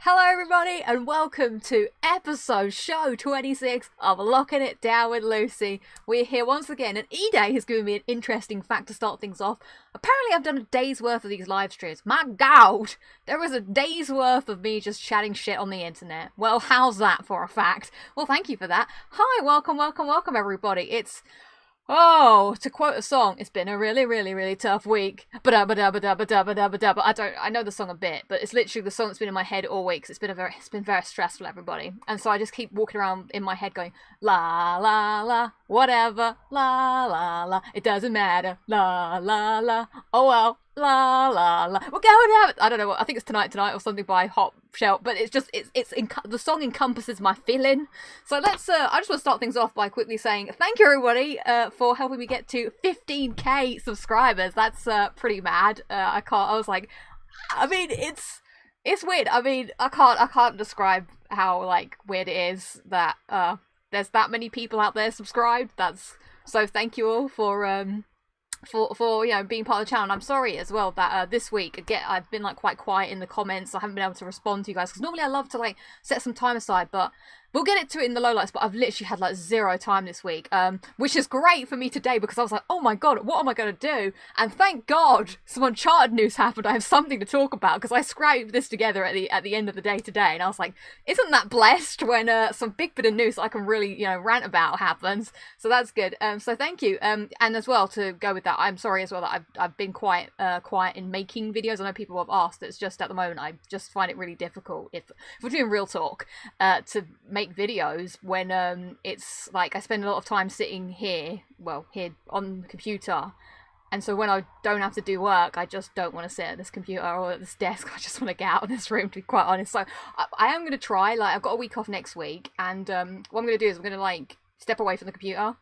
Hello everybody and welcome to show 26 of Locking It Down with Lucy. We're here once again and E-Day has given me an interesting fact to start things off. Apparently I've done a day's worth of these live streams. My God! There was a day's worth of me just chatting shit on the internet. Well, how's that for a fact? Well, thank you for that. Hi, welcome everybody. Oh, to quote a song, it's been a really tough week. I know the song a bit, but it's literally the song that's been in my head all week. 'Cause it's been very stressful, everybody. And so I just keep walking around in my head going, la la la, whatever, la la la, it doesn't matter, la la la, oh well, la la la, we're going to have it. I don't know, I think it's Tonight or something by Hot Shell, but it's the song encompasses my feeling. So I just want to start things off by quickly saying thank you everybody for helping me get to 15k subscribers. That's pretty mad. I was like, I mean, it's weird. I mean, I can't describe how like weird it is that there's that many people out there subscribed. So thank you all for you know, being part of the channel. And I'm sorry as well that this week again I've been like quite quiet in the comments. I haven't been able to respond to you guys because normally I love to like set some time aside, but we'll get it to it in the lowlights. But I've literally had like zero time this week, which is great for me today because I was like, oh my God, what am I going to do? And thank God some Uncharted news happened. I have something to talk about because I scraped this together at the end of the day today, and I was like, isn't that blessed when some big bit of news I can really, you know, rant about happens. So that's good. So thank you. And as well, to go with that, I'm sorry as well that I've been quite quiet in making videos. I know people have asked. It's just at the moment I just find it really difficult, if we're doing real talk, to make videos when it's like I spend a lot of time sitting here on the computer, and so when I don't have to do work, I just don't want to sit at this computer or at this desk. I just want to get out of this room, to be quite honest. So I am going to try, like, I've got a week off next week, and what I'm going to do is I'm going to like step away from the computer,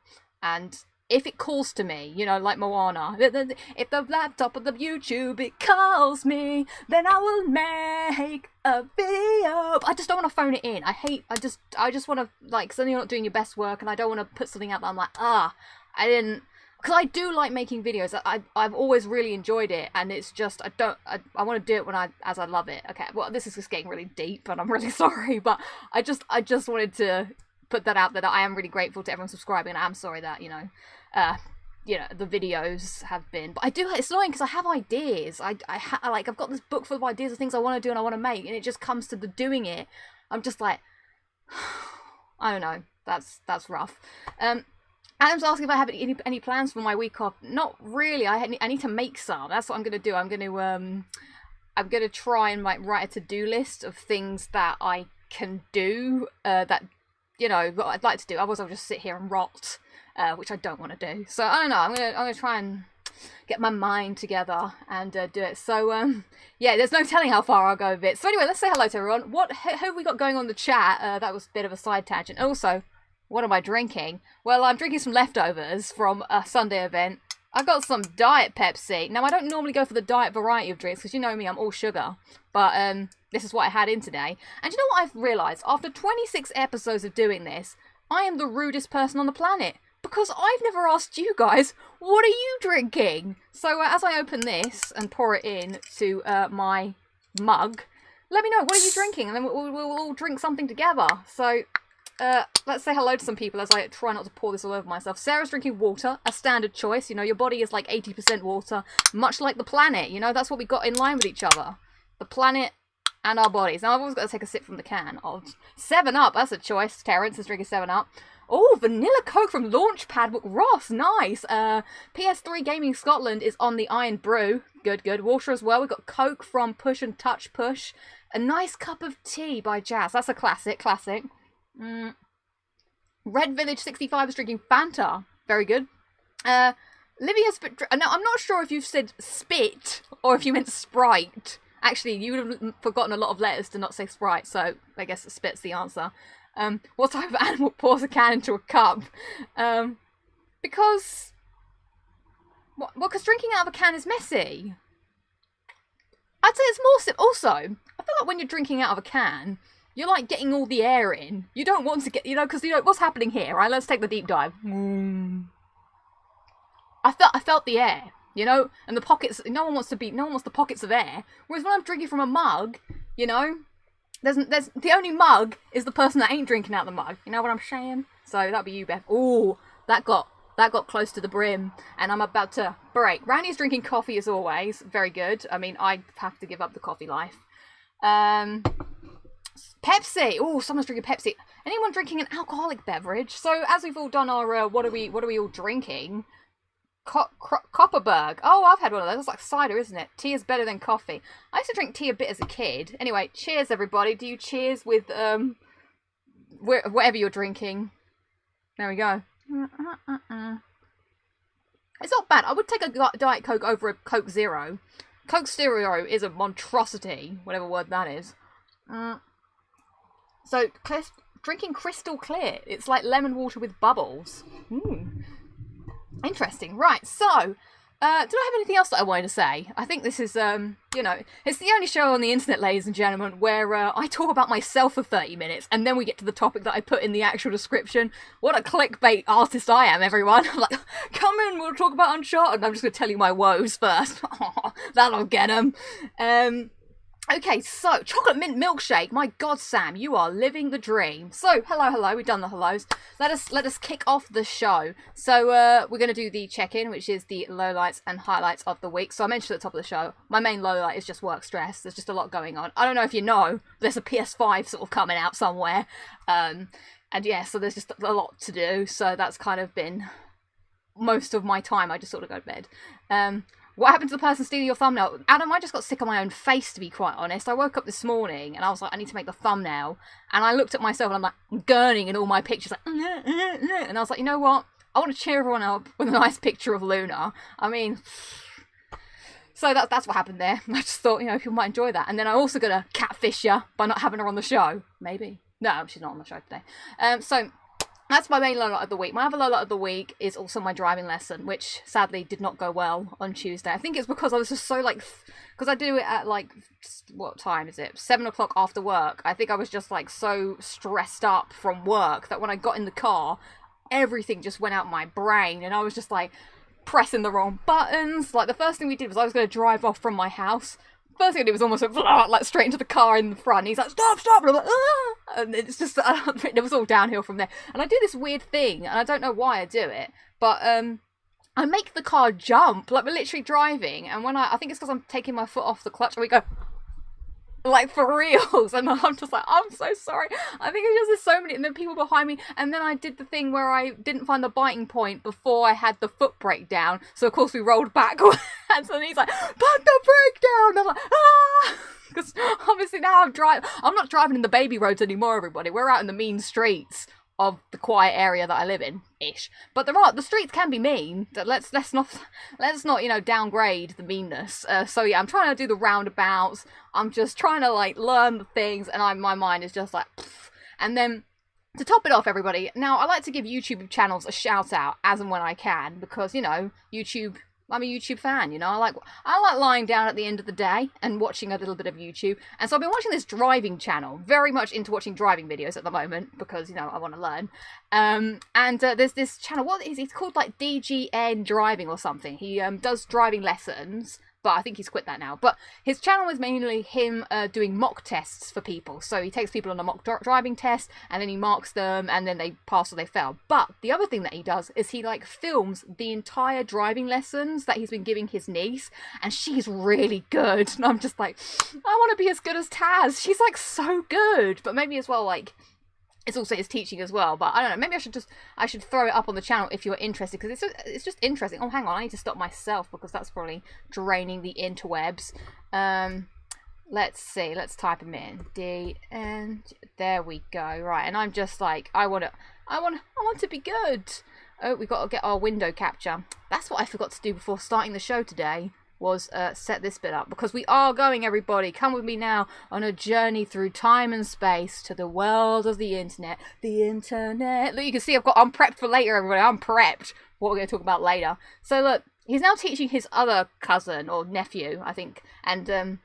and if it calls to me, you know, like Moana, if the laptop of the YouTube, it calls me, then I will make a video. I just don't want to phone it in. I just want to, like, suddenly you're not doing your best work, and I don't want to put something out that I'm like, I because I do like making videos. I've always really enjoyed it, and it's just, I want to do it as I love it. Okay, well, this is just getting really deep, and I'm really sorry, but I just wanted to put that out, that I am really grateful to everyone subscribing, and I'm sorry that, you know, the videos have been, but it's annoying because I have ideas. I've got this book full of ideas of things I want to do and I want to make, and it just comes to the doing it. I'm just like, I don't know. That's rough. Adam's asking if I have any plans for my week off. Not really. I need to make some. That's what I'm gonna do. I'm gonna try and like write a to-do list of things that I can do. That, you know, what I'd like to do. Otherwise I'll just sit here and rot, which I don't want to do. So I don't know. I'm gonna try and get my mind together and do it. So yeah, there's no telling how far I'll go with it. So anyway, let's say hello to everyone. Who have we got going on in the chat? That was a bit of a side tangent. Also, what am I drinking? Well, I'm drinking some leftovers from a Sunday event. I got some Diet Pepsi. Now, I don't normally go for the diet variety of drinks because you know me, I'm all sugar. But this is what I had in today. And you know what I've realised? After 26 episodes of doing this, I am the rudest person on the planet. Because I've never asked you guys, what are you drinking? So as I open this and pour it in to my mug, let me know, what are you drinking? And then we'll all drink something together. So let's say hello to some people as I try not to pour this all over myself. Sarah's drinking water, a standard choice. You know, your body is like 80% water, much like the planet. You know, that's what we got in line with each other. The planet and our bodies. Now, I've always got to take a sip from the can of 7-Up. That's a choice. Terrence is drinking 7-Up. Oh, Vanilla Coke from Launchpad with Ross. Nice. PS3 Gaming Scotland is on the Iron Brew. Good. Water as well. We've got Coke from Push and Touch Push. A nice cup of tea by Jazz. That's a classic. Red Village 65 is drinking Fanta. Very good. Livia's... Now, I'm not sure if you've said spit or if you meant Sprite. Actually, you would have forgotten a lot of letters to not say Sprite, so I guess spit's the answer. What type of animal pours a can into a cup? Because... Well, because drinking out of a can is messy. I'd say it's more also, I feel like when you're drinking out of a can, you're like getting all the air in. You don't want to get, you know, because you know what's happening here, right? Let's take the deep dive. I felt the air, you know, and the pockets. No one wants the pockets of air. Whereas when I'm drinking from a mug, you know, there's the only mug is the person that ain't drinking out the mug. You know what I'm saying? So that'd be you, Beth. Ooh, that got close to the brim, and I'm about to break. Randy's drinking coffee as always. Very good. I mean, I have to give up the coffee life. Pepsi. Oh, someone's drinking Pepsi. Anyone drinking an alcoholic beverage? So as we've all done our what are we all drinking? Copperberg. Oh, I've had one of those. It's like cider, isn't it? Tea is better than coffee. I used to drink tea a bit as a kid. Anyway, cheers everybody. Do you cheers with whatever you're drinking? There we go. It's not bad. I would take a Diet Coke over a Coke Zero. Coke Zero is a monstrosity, whatever word that is. So, drinking crystal clear. It's like lemon water with bubbles. Interesting. Right, so, did I have anything else that I wanted to say? I think this is, you know, it's the only show on the internet, ladies and gentlemen, where I talk about myself for 30 minutes, and then we get to the topic that I put in the actual description. What a clickbait artist I am, everyone. I'm like, come in, we'll talk about Uncharted. I'm just going to tell you my woes first. That'll get them. Okay, so, chocolate mint milkshake. My God, Sam, you are living the dream. So, hello, we've done the hellos. Let us kick off the show. So, we're going to do the check-in, which is the lowlights and highlights of the week. So, I mentioned at the top of the show, my main lowlight is just work stress. There's just a lot going on. I don't know if you know, there's a PS5 sort of coming out somewhere. And yeah, so there's just a lot to do. So, that's kind of been most of my time. I just sort of go to bed. What happened to the person stealing your thumbnail? Adam, I just got sick of my own face, to be quite honest. I woke up this morning and I was like, I need to make the thumbnail. And I looked at myself and I'm like, gurning in all my pictures. Like, and I was like, you know what? I want to cheer everyone up with a nice picture of Luna. I mean, so that's what happened there. I just thought, you know, people might enjoy that. And then I also got to catfish you by not having her on the show. Maybe. No, she's not on the show today. So that's my main lowlight of the week. My other lowlight of the week is also my driving lesson, which sadly did not go well on Tuesday. I think it's because I was just so like, because I do it at like, what time is it? 7 o'clock after work. I think I was just like so stressed up from work that when I got in the car, everything just went out my brain and I was just like pressing the wrong buttons. Like the first thing we did was I was going to drive off from my house. First thing I did was almost like straight into the car in the front. He's like, stop! And I'm like, ah! And it's just, it was all downhill from there. And I do this weird thing, and I don't know why I do it, but I make the car jump. Like, we're literally driving, and when I think it's because I'm taking my foot off the clutch, and we go, like, for reals. And I'm just like, I'm so sorry. I think it's just there's so many, and then people behind me, and then I did the thing where I didn't find the biting point before I had the foot brake down. So, of course, we rolled backwards, and then he's like, put the brake down! And I'm like, ah! Because obviously now I'm not driving in the baby roads anymore, everybody. We're out in the mean streets of the quiet area that I live in, ish. But the streets can be mean. Let's not you know, downgrade the meanness. So yeah, I'm trying to do the roundabouts. I'm just trying to like learn the things, and my mind is just like, pfft. And then to top it off, everybody. Now I like to give YouTube channels a shout out as and when I can, because you know YouTube. I'm a YouTube fan, you know, I like lying down at the end of the day and watching a little bit of YouTube. And so I've been watching this driving channel, very much into watching driving videos at the moment because, you know, I want to learn. There's this channel, what is it? It's called like DGN Driving or something. He does driving lessons, but I think he's quit that now. But his channel is mainly him doing mock tests for people. So he takes people on a mock driving test, and then he marks them, and then they pass or they fail. But the other thing that he does is he like films the entire driving lessons that he's been giving his niece, and she's really good. And I'm just like, I want to be as good as Taz. She's like so good. But maybe as well, like, it's also his teaching as well, but I don't know, maybe I should throw it up on the channel if you're interested, because it's just interesting. Oh, hang on, I need to stop myself, because that's probably draining the interwebs. Let's see, let's type them in. and there we go. Right, and I'm just like, I want to be good. Oh, we've got to get our window capture. That's what I forgot to do before starting the show today, was set this bit up, because we are going, everybody, come with me now on a journey through time and space to the world of the internet. Look, you can see I'm prepped for later, everybody. I'm prepped what we're going to talk about later. So look, he's now teaching his other cousin or nephew, I think, and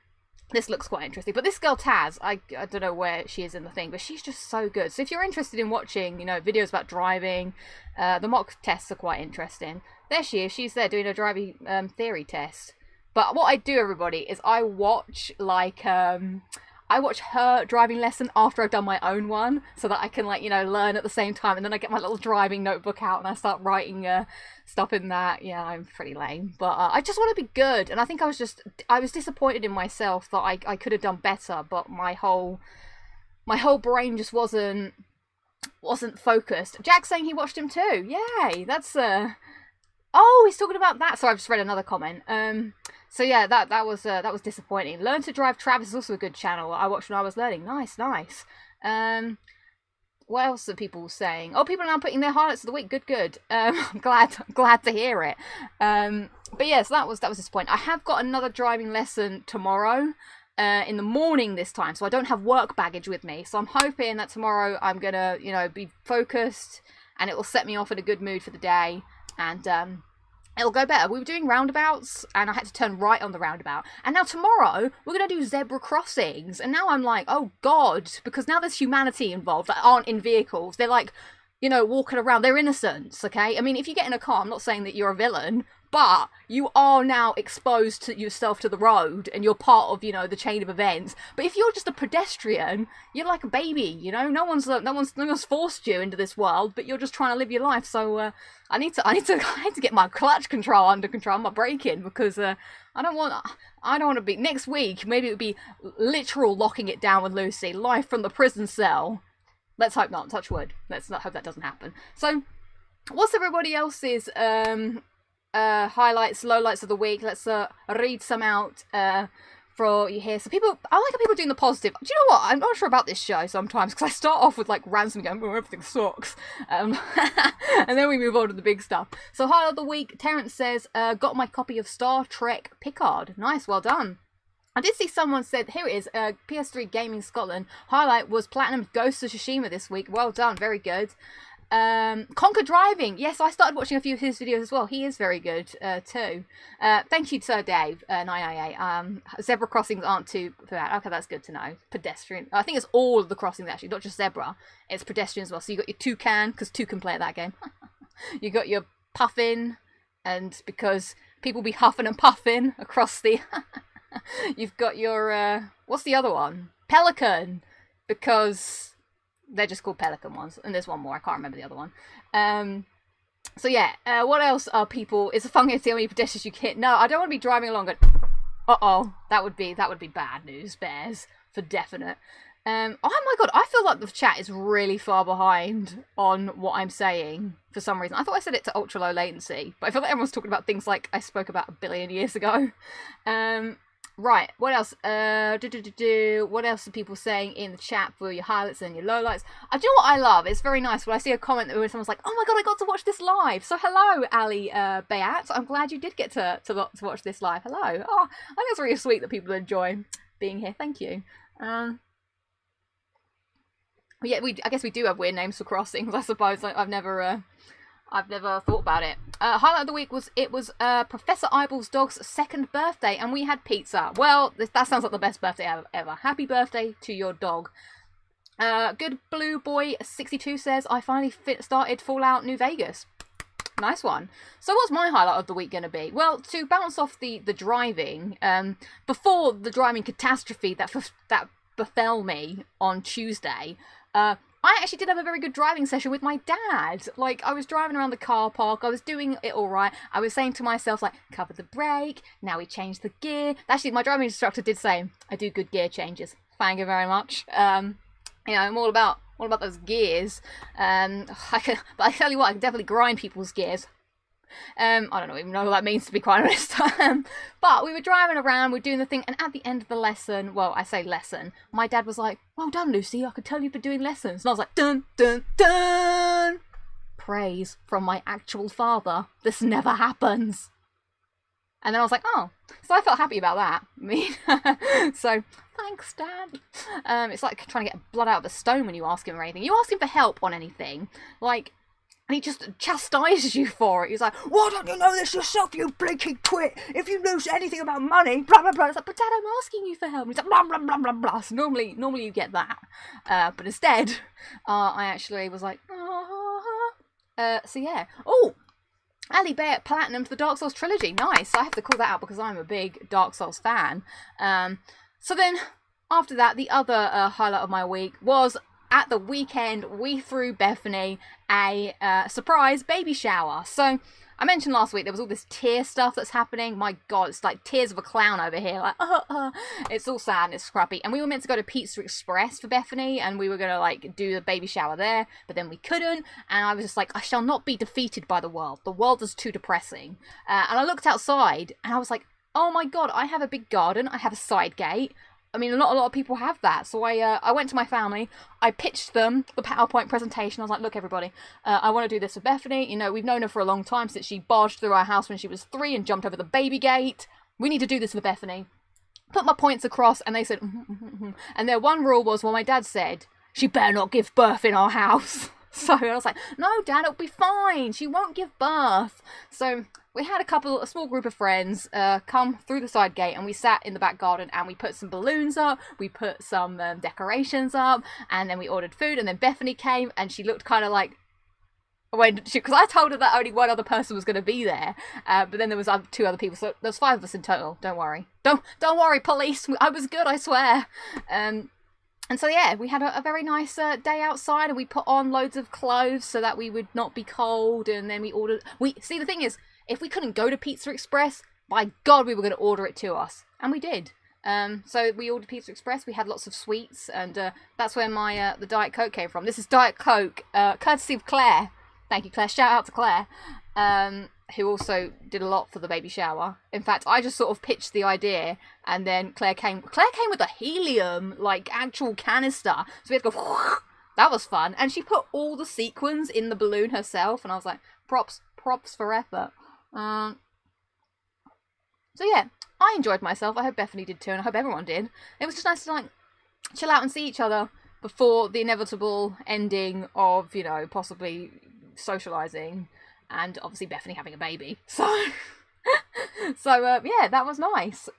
this looks quite interesting. But this girl Taz, I don't know where she is in the thing, but she's just so good. So if you're interested in watching, you know, videos about driving, the mock tests are quite interesting. There she is. She's there doing a driving theory test. But what I do, everybody, is I watch, like, I I watch her driving lesson after I've done my own one, so that I can, like, you know, learn at the same time, and then I get my little driving notebook out and I start writing stuff in that. Yeah, I'm pretty lame, but I just want to be good, and I think I was disappointed in myself that I could have done better, but my whole brain just wasn't focused. Jack's saying he watched him too. Yay, that's oh, he's talking about that. So I've just read another comment. So yeah, that was disappointing. Learn to Drive Travis is also a good channel I watched when I was learning. Nice. What else are people saying? Oh, people are now putting their highlights of the week. Good. I'm glad to hear it. But yes, that was disappointing. I have got another driving lesson tomorrow. In the morning this time, so I don't have work baggage with me, so I'm hoping that tomorrow I'm gonna, you know, be focused and it will set me off in a good mood for the day, and it'll go better. We were doing roundabouts and I had to turn right on the roundabout, and now tomorrow we're gonna do zebra crossings, and now I'm like, oh god, because now there's humanity involved that aren't in vehicles. They're like, you know, walking around. They're innocents, okay? I mean, if you get in a car, I'm not saying that you're a villain, but you are now exposed to yourself to the road, and you're part of, you know, the chain of events. But if you're just a pedestrian, you're like a baby, you know. No one's forced you into this world, but you're just trying to live your life. So I need to get my clutch control under control, my braking, because I don't want to be next week. Maybe it would be literal locking it down with Lucy, live from the prison cell. Let's hope not. Touch wood. Let's not hope that doesn't happen. So, what's everybody else's highlights, lowlights of the week? Let's read some out for you here. So I like how people are doing the positive. Do you know what? I'm not sure about this show sometimes, because I start off with like ransom going, oh, everything sucks, and then we move on to the big stuff. So highlight of the week, Terrence says, got my copy of Star Trek Picard. Nice, well done. I did see someone said, here it is, PS3 Gaming Scotland. Highlight was Platinum Ghost of Tsushima this week. Well done, very good. Conquer Driving. Yes, I started watching a few of his videos as well. He is very good too. Thank you, Sir Dave. 988. Zebra crossings aren't too bad. Okay, that's good to know. Pedestrian. I think it's all of the crossings actually, not just zebra. It's pedestrian as well. So you got your toucan, because two can play at that game. You got your puffin, and because people be huffing and puffing across the... You've got your, what's the other one? Pelican, because they're just called pelican ones. And there's one more, I can't remember the other one. So yeah, what else are people, it's a fun game to see how many pedestrians you hit. No, I don't want to be driving along and, uh-oh, that would be bad news, bears, for definite. Oh my god, I feel like the chat is really far behind on what I'm saying for some reason. I thought I said it to ultra low latency, but I feel like everyone's talking about things like I spoke about a billion years ago. Right, what else? What else are people saying in the chat for your highlights and your lowlights? Do you know what I love? It's very nice when I see a comment where someone's like, oh my god, I got to watch this live. So hello, Ali Bayat. I'm glad you did get to watch this live. Hello. Oh, I think it's really sweet that people enjoy being here. Thank you. Yeah, I guess we do have weird names for crossings, I suppose. I've never thought about it. Highlight of the week was Professor Eyeball's dog's second birthday, and we had pizza. Well, that sounds like the best birthday ever. Happy birthday to your dog. Good Blue Boy 62 says, I finally started Fallout New Vegas. Nice one. So what's my highlight of the week going to be? Well, to bounce off the driving, before the driving catastrophe that befell me on Tuesday, I actually did have a very good driving session with my dad. Like, I was driving around the car park, I was doing it all right. I was saying to myself, like, cover the brake, now we change the gear. Actually, my driving instructor did say, I do good gear changes. Thank you very much. You know, I'm all about those gears. But I tell you what, I can definitely grind people's gears. I don't even know what that means, to be quite honest. But we were driving around, we were doing the thing, and at the end of the lesson, well, I say lesson, my dad was like, well done, Lucy, I could tell you've been doing lessons. And I was like, dun, dun, dun! Praise from my actual father. This never happens. And then I was like, oh. So I felt happy about that. I mean, so, thanks, Dad. It's like trying to get blood out of a stone when you ask him for anything. You ask him for help on anything, like... And he just chastises you for it. He's like, why don't you know this yourself, you blinking twit? If you lose anything about money, blah, blah, blah. It's like, but Dad, I'm asking you for help. And he's like, blah, blah, blah, blah, blah. So normally you get that. But instead, I actually was like, so yeah. Oh, Ali Bear Platinum for the Dark Souls trilogy. Nice. I have to call that out because I'm a big Dark Souls fan. So then... after that, the other highlight of my week was at the weekend, we threw Bethany a surprise baby shower. So I mentioned last week there was all this tear stuff that's happening. My God, it's like tears of a clown over here. Like, it's all sad and it's scrappy. And we were meant to go to Pizza Express for Bethany, and we were going to like do the baby shower there, but then we couldn't. And I was just like, I shall not be defeated by the world. The world is too depressing. And I looked outside and I was like, oh my God, I have a big garden. I have a side gate. I mean, not a lot of people have that. So I went to my family, I pitched them the PowerPoint presentation. I was like, look, everybody, I want to do this for Bethany. You know, we've known her for a long time, since she barged through our house when she was 3 and jumped over the baby gate. We need to do this for Bethany. Put my points across, and they said, and their one rule was, well, my dad said, she better not give birth in our house. So I was like, no, Dad, it'll be fine. She won't give birth. So we had a small group of friends come through the side gate, and we sat in the back garden and we put some balloons up, we put some decorations up, and then we ordered food. And then Bethany came, and she looked kind of like, because I told her that only one other person was going to be there, but then there was 2 other people, so there's 5 of us in total. Don't worry, don't worry, police. I was good, I swear. And so, yeah, we had a very nice day outside, and we put on loads of clothes so that we would not be cold. And then we ordered... See, the thing is, if we couldn't go to Pizza Express, by God, we were going to order it to us. And we did. So we ordered Pizza Express. We had lots of sweets, and that's where my the Diet Coke came from. This is Diet Coke, courtesy of Claire. Thank you, Claire. Shout out to Claire, who also did a lot for the baby shower. In fact, I just sort of pitched the idea, and then Claire came with a helium, like, actual canister. So we had to go, that was fun. And she put all the sequins in the balloon herself, and I was like, props for effort. So yeah, I enjoyed myself. I hope Bethany did too, and I hope everyone did. It was just nice to, like, chill out and see each other before the inevitable ending of, you know, possibly socialising. And obviously Bethany having a baby. So, yeah, that was nice.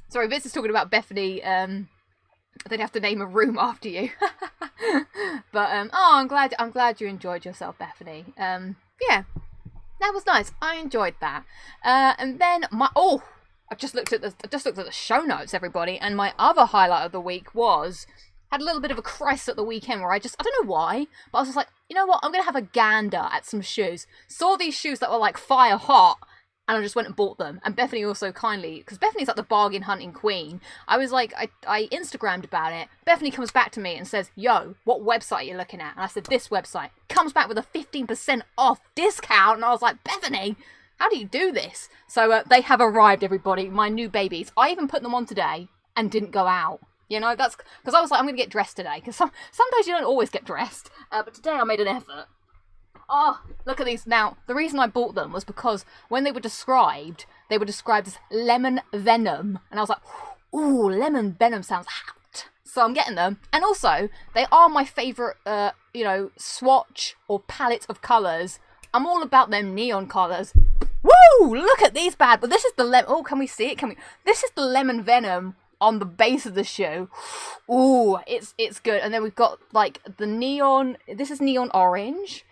Sorry, Vince is talking about Bethany. They'd have to name a room after you. But, I'm glad you enjoyed yourself, Bethany. Yeah, that was nice. I enjoyed that. And then I just looked at the show notes, everybody. And my other highlight of the week had a little bit of a crisis at the weekend where I don't know why, but I was just like, you know what, I'm going to have a gander at some shoes. Saw these shoes that were like fire hot, and I just went and bought them. And Bethany also kindly, because Bethany's like the bargain hunting queen, I was like, I Instagrammed about it. Bethany comes back to me and says, yo, what website are you looking at? And I said, this website. Comes back with a 15% off discount, and I was like, Bethany, how do you do this? So they have arrived, everybody, my new babies. I even put them on today and didn't go out. You know, that's because I was like, I'm going to get dressed today. Because some days you don't always get dressed. But today I made an effort. Oh, look at these. Now, the reason I bought them was because when they were described as lemon venom. And I was like, ooh, lemon venom sounds hot. So I'm getting them. And also, they are my favourite, swatch or palette of colours. I'm all about them neon colours. Woo! Look at these bad. But this is the lemon. Oh, can we see it? This is the lemon venom on the base of the shoe. Ooh, it's good. And then we've got like the neon, this is neon orange,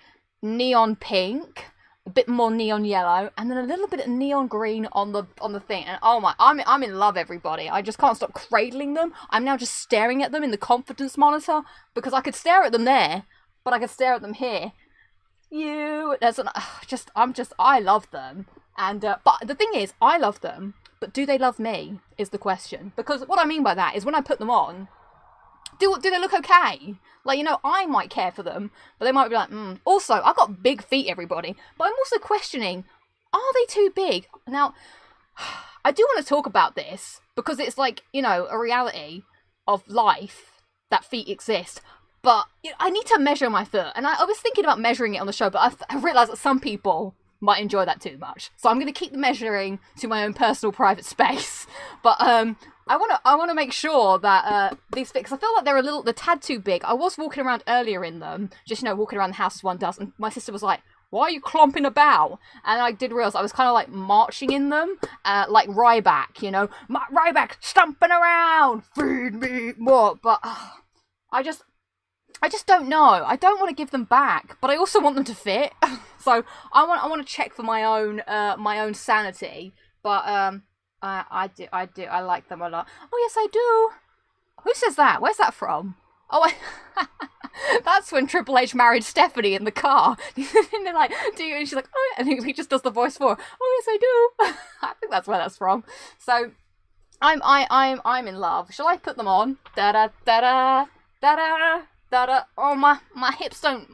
neon pink, a bit more neon yellow, and then a little bit of neon green on the thing. And oh my, I'm in love, everybody. I just can't stop cradling them. I'm now just staring at them in the confidence monitor, because I could stare at them there, but I could stare at them here. I love them. And but the thing is, I love them, but do they love me is the question. Because what I mean by that is when I put them on, do they look okay? Like, you know, I might care for them, but they might be like, Also, I've got big feet, everybody. But I'm also questioning, are they too big? Now, I do want to talk about this, because it's like, you know, a reality of life that feet exist. But you know, I need to measure my foot. And I was thinking about measuring it on the show, but I realised that some people might enjoy that too much. So I'm going to keep the measuring to my own personal private space. But I want to make sure that these fit, because I feel like they're a tad too big. I was walking around earlier in them, just, you know, walking around the house as one does, and my sister was like, why are you clomping about? And I did realise I was kind of like marching in them, like Ryback, you know, Ryback stomping around, feed me more. But I just don't know. I don't want to give them back, but I also want them to fit. So I want to check for my own sanity. But I do. I like them a lot. Oh yes, I do. Who says that? Where's that from? Oh, that's when Triple H married Stephanie in the car. And they're like, "Do you?" And she's like, "Oh," and he just does the voice for her. Oh yes, I do. I think that's where that's from. So, I'm in love. Shall I put them on? Da da da da da da da da. Oh my hips don't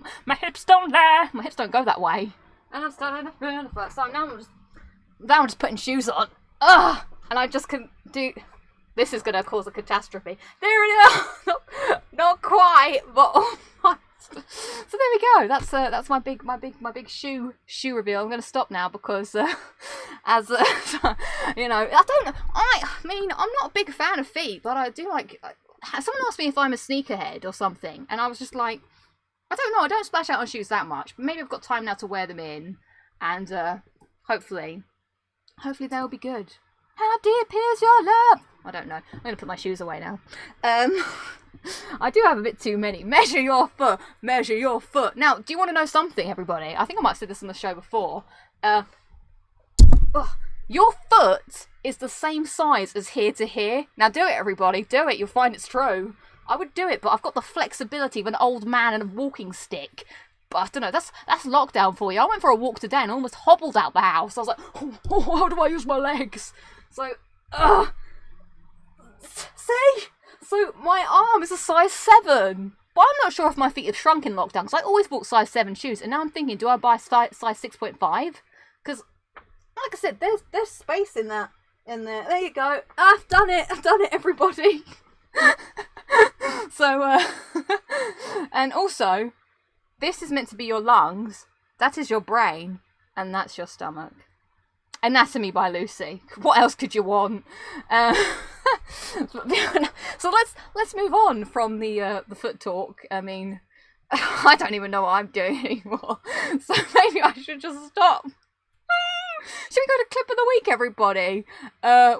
go that way. And I'm starting to feel the first time. Now I'm just putting shoes on. Ugh! And I just can do. This is gonna cause a catastrophe. There it is. Not quite, but almost. So there we go. That's my big shoe reveal. I'm gonna stop now because as you know, I mean, I'm not a big fan of feet, but I do like. Someone asked me if I'm a sneakerhead or something, and I was just like, I don't know. I don't splash out on shoes that much, but maybe I've got time now to wear them in, and hopefully they'll be good. How deep is your love? I don't know. I'm going to put my shoes away now. I do have a bit too many. Measure your foot. Measure your foot. Now, do you want to know something, everybody? I think I might have said this on the show before. Your foot is the same size as here to here. Now, do it, everybody. Do it. You'll find it's true. I would do it, but I've got the flexibility of an old man and a walking stick. But I don't know, that's lockdown for you. I went for a walk today and almost hobbled out the house. I was like, oh, how do I use my legs? So, see? So my arm is a size 7. But I'm not sure if my feet have shrunk in lockdown, because I always bought size 7 shoes. And now I'm thinking, do I buy size 6.5? Because, like I said, there's space in that. In there. There you go. I've done it, everybody. So, and also, this is meant to be your lungs, that is your brain, and that's your stomach. Anatomy by Lucy. What else could you want? So let's move on from the foot talk. I mean, I don't even know what I'm doing anymore. So maybe I should just stop. Should we go to clip of the week, everybody?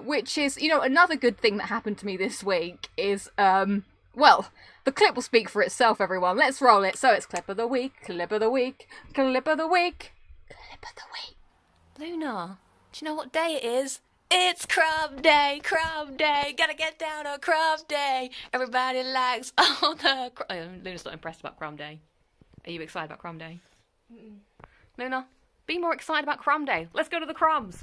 Which is, you know, another good thing that happened to me this week is, well, the clip will speak for itself, everyone. Let's roll it. So it's clip of the week, clip of the week, clip of the week, clip of the week. Luna, do you know what day it is? It's crumb day, gotta get down on crumb day. Everybody likes all the Luna's not impressed about crumb day. Are you excited about crumb day? Luna, be more excited about crumb day. Let's go to the crumbs.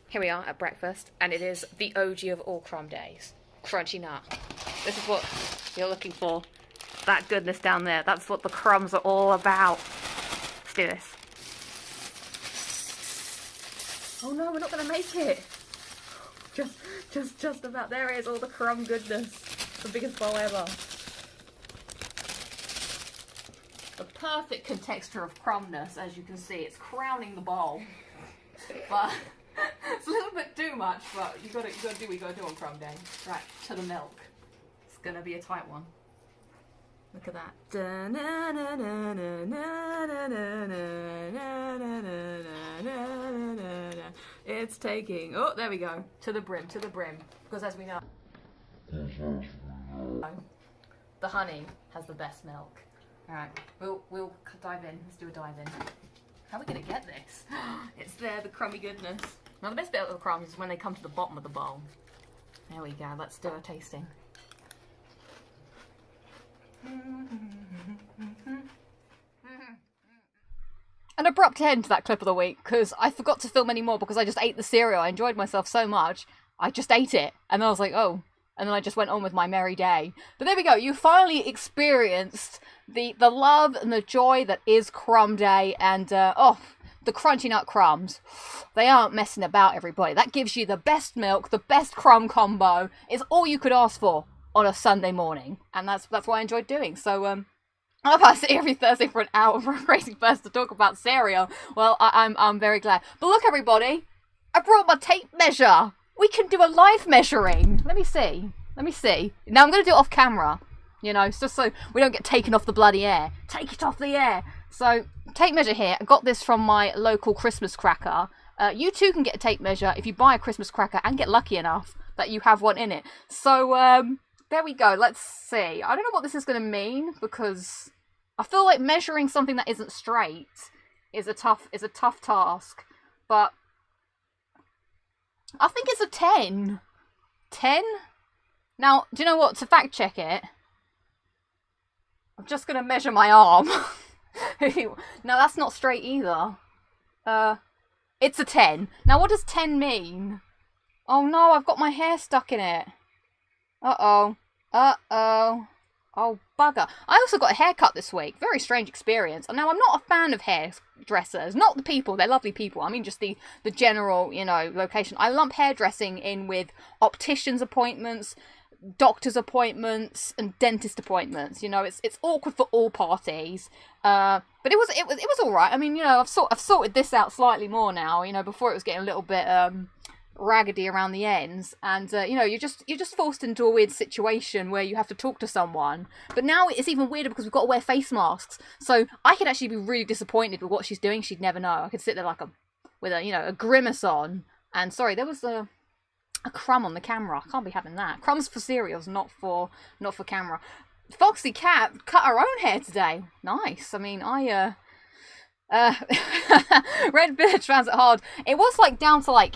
Here we are at breakfast, and it is the OG of all crumb days. Crunchy nut. This is what you're looking for. That goodness down there. That's what the crumbs are all about. Let's do this. Oh no, we're not going to make it. Just about. There it is, all the crumb goodness. The biggest bowl ever. The perfect contexture of crumbness, as you can see. It's crowning the bowl. But it's a little bit too much, but you gotta do what you gotta do on crumb day. Right, to the milk. It's gonna be a tight one. Look at that. It's taking, oh, there we go, to the brim, because as we know, the honey has the best milk. Alright, we'll dive in, let's do a dive in. How are we going to get this? It's there, the crummy goodness. Now the best bit of the crumbs is when they come to the bottom of the bowl. There we go, let's do a tasting. An abrupt end to that clip of the week, because I forgot to film any more because I just ate the cereal. I enjoyed myself so much, I just ate it. And then I was like, oh. And then I just went on with my merry day. But there we go, you finally experienced the love and the joy that is crumb day. And, the crunchy nut crumbs. They aren't messing about, everybody. That gives you the best milk, the best crumb combo. It's all you could ask for on a Sunday morning. And that's what I enjoyed doing. So, I love how I sit every Thursday for an hour for a crazy person to talk about cereal. Well, I'm very glad. But look, everybody, I brought my tape measure. We can do a live measuring. Let me see. Now I'm going to do it off camera, you know, just so we don't get taken off the bloody air. Take it off the air. So, tape measure here. I got this from my local Christmas cracker. You too can get a tape measure if you buy a Christmas cracker and get lucky enough that you have one in it. So, there we go. Let's see. I don't know what this is going to mean because I feel like measuring something that isn't straight is a tough task. But I think it's a 10. 10? Now, do you know what? To fact check it, I'm just going to measure my arm. No, that's not straight either. It's a 10. Now, what does 10 mean? Oh no, I've got my hair stuck in it. Uh-oh. Uh-oh. Oh, bugger. I also got a haircut this week. Very strange experience. And now, I'm not a fan of hairdressers. Not the people. They're lovely people. I mean, just the general, you know, location. I lump hairdressing in with opticians' appointments, doctor's appointments, and dentist appointments. You know, it's awkward for all parties. But it was all right. I mean, you know, I've sorted this out slightly more now. You know, before it was getting a little bit raggedy around the ends, and you know, you're just forced into a weird situation where you have to talk to someone. But now it's even weirder because we've got to wear face masks, so I could actually be really disappointed with what she's doing. She'd never know. I could sit there like with a, you know, a grimace on. And sorry, there was a crumb on the camera. I can't be having that. Crumbs for cereals, not for camera. Foxy Cat cut her own hair today. Nice. I mean, Red Bitch found it hard. It was like down to like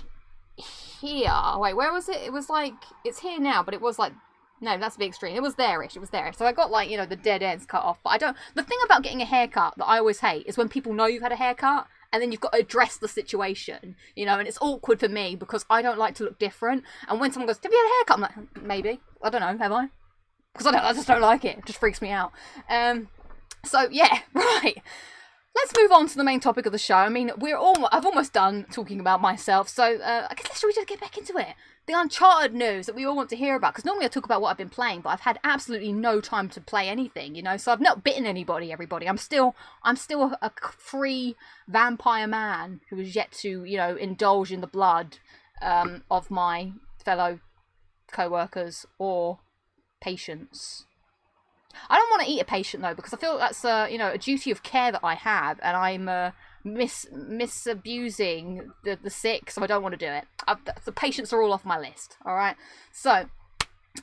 here. Wait, where was it? It was like, it's here now, but it was like, no, that's a bit extreme. It was there-ish. It was there. So I got like, you know, the dead ends cut off. But the thing about getting a haircut that I always hate is when people know you've had a haircut and then you've got to address the situation, you know, and it's awkward for me because I don't like to look different. And when someone goes, have you had a haircut? I'm like, maybe. I don't know. Have I? Because I just don't like it. It just freaks me out. So yeah, right. Let's move on to the main topic of the show. I mean, I've almost done talking about myself, so I guess we just get back into it. The Uncharted news that we all want to hear about, because normally I talk about what I've been playing, but I've had absolutely no time to play anything, you know, so I've not bitten everybody. I'm still a free vampire man who is yet to, you know, indulge in the blood of my fellow co-workers or patients. I don't want to eat a patient though, because I feel that's you know, a duty of care that I have, and I'm misabusing the sick, so I don't want to do it. The patients are all off my list. All right, so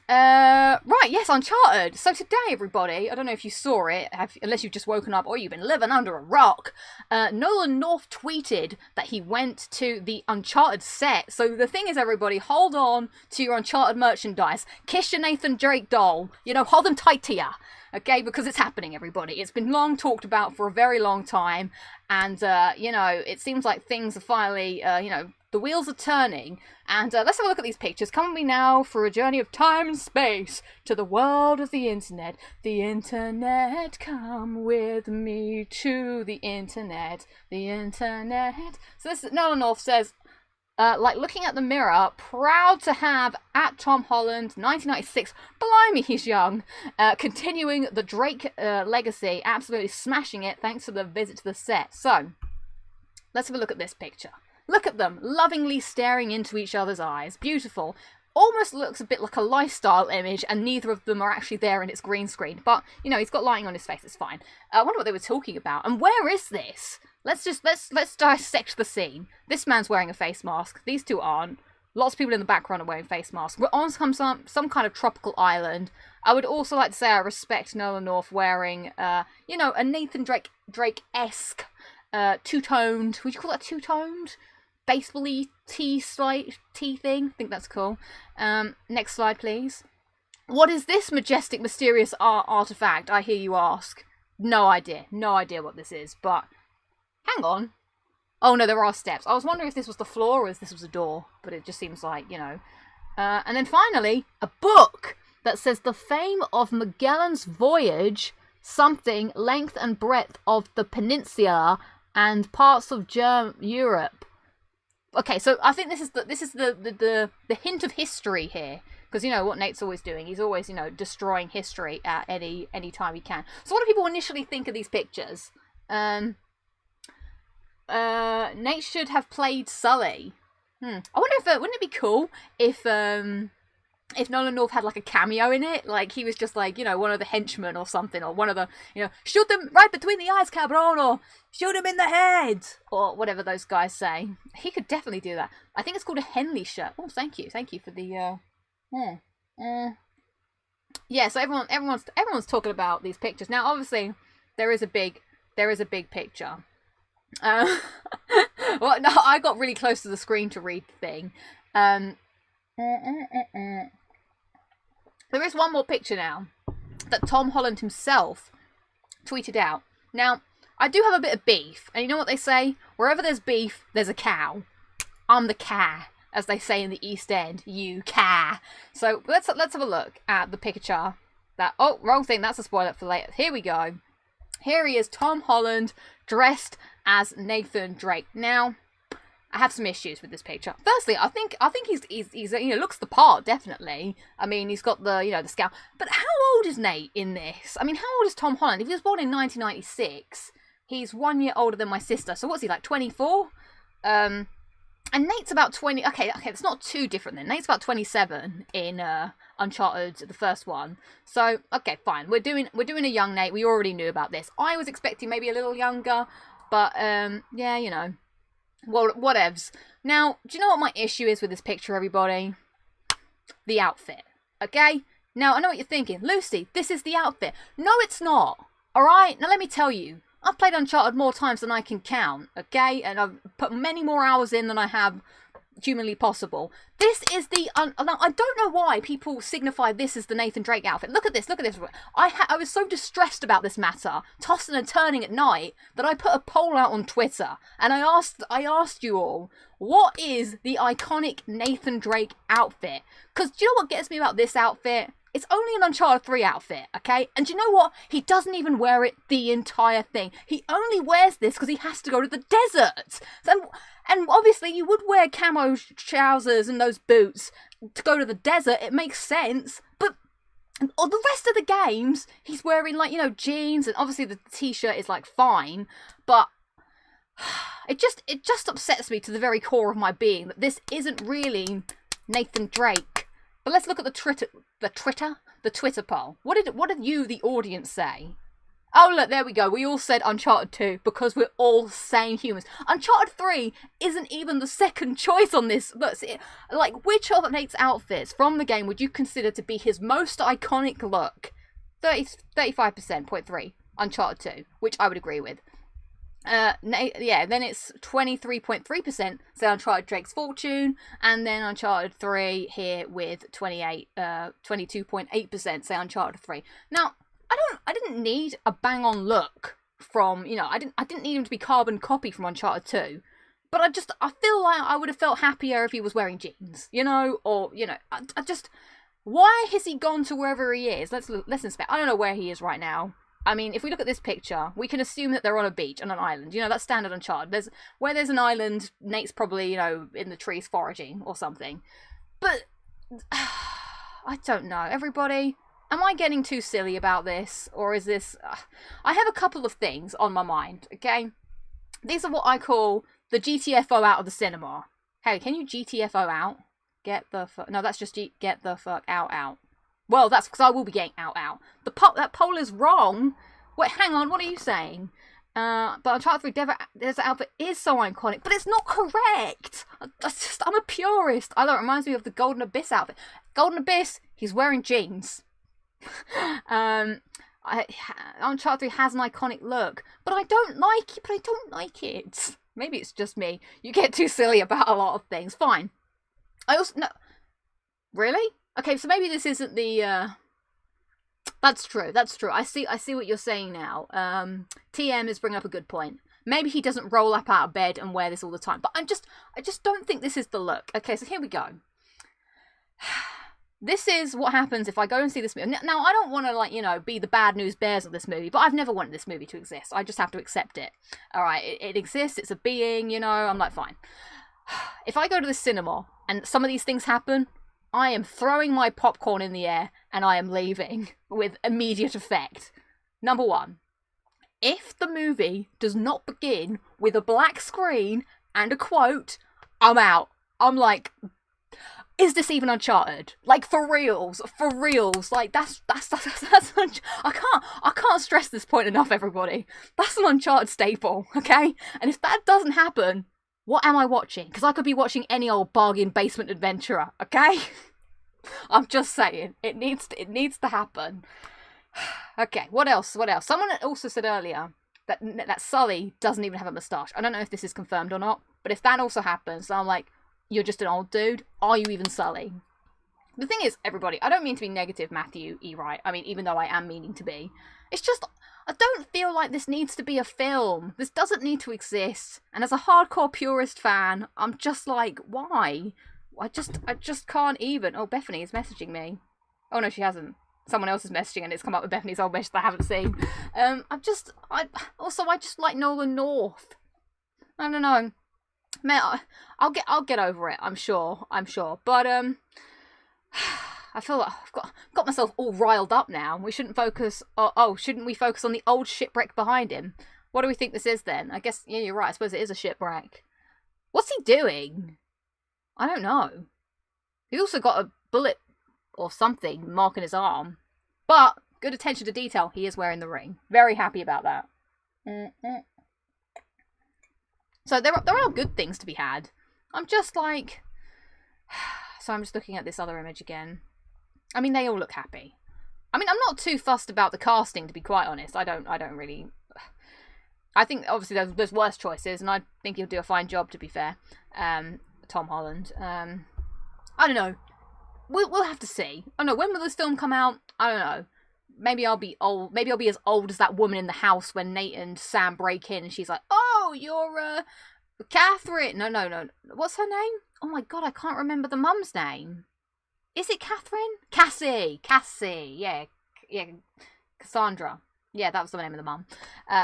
right, yes, Uncharted. So today, everybody, I don't know if you saw it, unless you've just woken up or you've been living under a rock. Nolan North tweeted that he went to the Uncharted set. So the thing is, everybody, hold on to your Uncharted merchandise. Kiss your Nathan Drake doll. You know, hold them tight to ya. Okay, because it's happening, everybody. It's been long talked about for a very long time, and you know, it seems like things are finally, you know, the wheels are turning. And let's have a look at these pictures. Come with me now for a journey of time and space to the world of the internet. The internet, come with me to the internet. The internet. So this, Nolan North says, like looking at the mirror, proud to have at Tom Holland 1996. Blimey, he's young. Continuing the Drake legacy, absolutely smashing it thanks to the visit to the set. So let's have a look at this picture. Look at them, lovingly staring into each other's eyes. Beautiful. Almost looks a bit like a lifestyle image, and neither of them are actually there, and it's green screen. But, you know, he's got lighting on his face, it's fine. I wonder what they were talking about. And where is this? Let's dissect the scene. This man's wearing a face mask. These two aren't. Lots of people in the background are wearing face masks. We're on some kind of tropical island. I would also like to say I respect Nolan North wearing, you know, a Nathan Drake-esque, two-toned, would you call that two-toned? Baseball-y tea thing. I think that's cool. Next slide, please. What is this majestic, mysterious artifact, I hear you ask? No idea. No idea what this is, but hang on. Oh, no, there are steps. I was wondering if this was the floor or if this was a door, but it just seems like, you know. And then finally, a book that says the fame of Magellan's voyage, something, length and breadth of the peninsula and parts of Europe. Okay, so I think this is the hint of history here, because you know what Nate's always doing. He's always, you know, destroying history at any time he can. So what do people initially think of these pictures? Nate should have played Sully. I wonder if wouldn't it be cool if Nolan North had like a cameo in it, like he was just like, you know, one of the henchmen or something, or one of the, you know, shoot them right between the eyes, cabron, or shoot him in the head, or whatever those guys say. He could definitely do that. I think it's called a Henley shirt. Oh, thank you for the yeah. So everyone's talking about these pictures now. Obviously, there is a big picture. Well, no, I got really close to the screen to read the thing. There is one more picture now that Tom Holland himself tweeted out. Now, I do have a bit of beef, and you know what they say? Wherever there's beef, there's a cow. I'm the cow, as they say in the East End. You cow. So let's have a look at the picture. Oh, wrong thing. That's a spoiler for later. Here we go. Here he is, Tom Holland, dressed as Nathan Drake. Now, I have some issues with this picture. Firstly, I think he's looks the part, definitely. I mean, he's got the the scowl. But how old is Nate in this? I mean, how old is Tom Holland? If he was born in 1996, he's 1 year older than my sister. So what's he, like 24? And Nate's about 20. Okay, it's not too different then. Nate's about 27 in Uncharted, the first one. So okay, fine. We're doing a young Nate. We already knew about this. I was expecting maybe a little younger, but yeah, well, whatevs. Now, do you know what my issue is with this picture, everybody? The outfit. Okay? Now, I know what you're thinking. Lucy, this is the outfit. No, it's not. Alright? Now, let me tell you. I've played Uncharted more times than I can count. Okay? And I've put many more hours in than I have humanly possible. This is the... I don't know why people signify this as the Nathan Drake outfit. Look at this. Look at this. I was so distressed about this matter, tossing and turning at night, that I put a poll out on Twitter. And I asked you all, what is the iconic Nathan Drake outfit? Because do you know what gets me about this outfit? It's only an Uncharted 3 outfit, okay? And do you know what? He doesn't even wear it the entire thing. He only wears this because he has to go to the desert. And obviously you would wear camo trousers and those boots to go to the desert. It makes sense. But all the rest of the games, he's wearing jeans, and obviously the t-shirt is fine. But it just upsets me to the very core of my being that this isn't really Nathan Drake. But let's look at the Twitter poll. What did you, the audience, say? Oh, look, there we go. We all said Uncharted 2 because we're all sane humans. Uncharted 3 isn't even the second choice on this. Which of Nate's outfits from the game would you consider to be his most iconic look? 35%, 0.3, Uncharted 2, which I would agree with. Then it's 23.3% say Uncharted Drake's Fortune, and then Uncharted 3 here with 22.8% say Uncharted 3. Now, I didn't need a bang-on look from, I didn't need him to be carbon copy from Uncharted 2. But I feel like I would have felt happier if he was wearing jeans, why has he gone to wherever he is? Let's inspect. I don't know where he is right now. I mean, if we look at this picture, we can assume that they're on a beach, on an island. That's standard Uncharted. Where there's an island, Nate's probably, in the trees foraging or something. But, I don't know. Everybody, am I getting too silly about this? Or is this... I have a couple of things on my mind, okay? These are what I call the GTFO out of the cinema. Hey, can you GTFO out? Get the fuck... No, that's just get the fuck out. Well, that's because I will be getting out. That poll is wrong. Wait, hang on, what are you saying? But Uncharted 3 Desert outfit is so iconic, but it's not correct. I'm a purist. I know, it reminds me of the Golden Abyss outfit. Golden Abyss, he's wearing jeans. Uncharted 3 has an iconic look, but I don't like it. Maybe it's just me. You get too silly about a lot of things. Fine. No. Really? Okay, so maybe this isn't the, That's true. I see what you're saying now. TM is bringing up a good point. Maybe he doesn't roll up out of bed and wear this all the time. But I just don't think this is the look. Okay, so here we go. This is what happens if I go and see this movie. Now, I don't want to, be the bad news bears of this movie, but I've never wanted this movie to exist. I just have to accept it. Alright, it exists, it's a being, I'm like, fine. If I go to the cinema and some of these things happen, I am throwing my popcorn in the air and I am leaving with immediate effect. Number one, if the movie does not begin with a black screen and a quote, I'm out. I'm like, is this even Uncharted? For reals. That's I can't stress this point enough, everybody. That's an Uncharted staple, okay? And if that doesn't happen, what am I watching? Because I could be watching any old bargain basement adventurer, okay? I'm just saying, it needs to happen. Okay, what else? Someone also said earlier that Sully doesn't even have a moustache. I don't know if this is confirmed or not, but if that also happens, I'm like, you're just an old dude. Are you even Sully? The thing is, everybody, I don't mean to be negative, Matthew E. Wright. I mean, even though I am meaning to be. It's just, I don't feel like this needs to be a film. This doesn't need to exist. And as a hardcore purist fan, I'm just like, why? I just can't even. Oh, Bethany is messaging me. Oh, no, she hasn't. Someone else is messaging and it's come up with Bethany's old message that I haven't seen. I just like Nolan North. I don't know. Man, I'll get over it, I'm sure. But, I feel like I've got myself all riled up now. We shouldn't focus. Shouldn't we focus on the old shipwreck behind him? What do we think this is then? I guess, yeah, you're right. I suppose it is a shipwreck. What's he doing? I don't know. He's also got a bullet or something marking his arm. But good attention to detail. He is wearing the ring. Very happy about that. So there are good things to be had. I'm just like. So I'm just looking at this other image again. I mean, they all look happy. I mean, I'm not too fussed about the casting, to be quite honest. I don't really. I think obviously there's worse choices, and I think he'll do a fine job. To be fair, Tom Holland. I don't know. We'll have to see. I don't know. When will this film come out? I don't know. Maybe I'll be old. Maybe I'll be as old as that woman in the house when Nate and Sam break in, and she's like, "Oh, you're Catherine." No. What's her name? Oh my god, I can't remember the mum's name. Is it Catherine? Cassie. Yeah, Cassandra. Yeah, that was the name of the mum.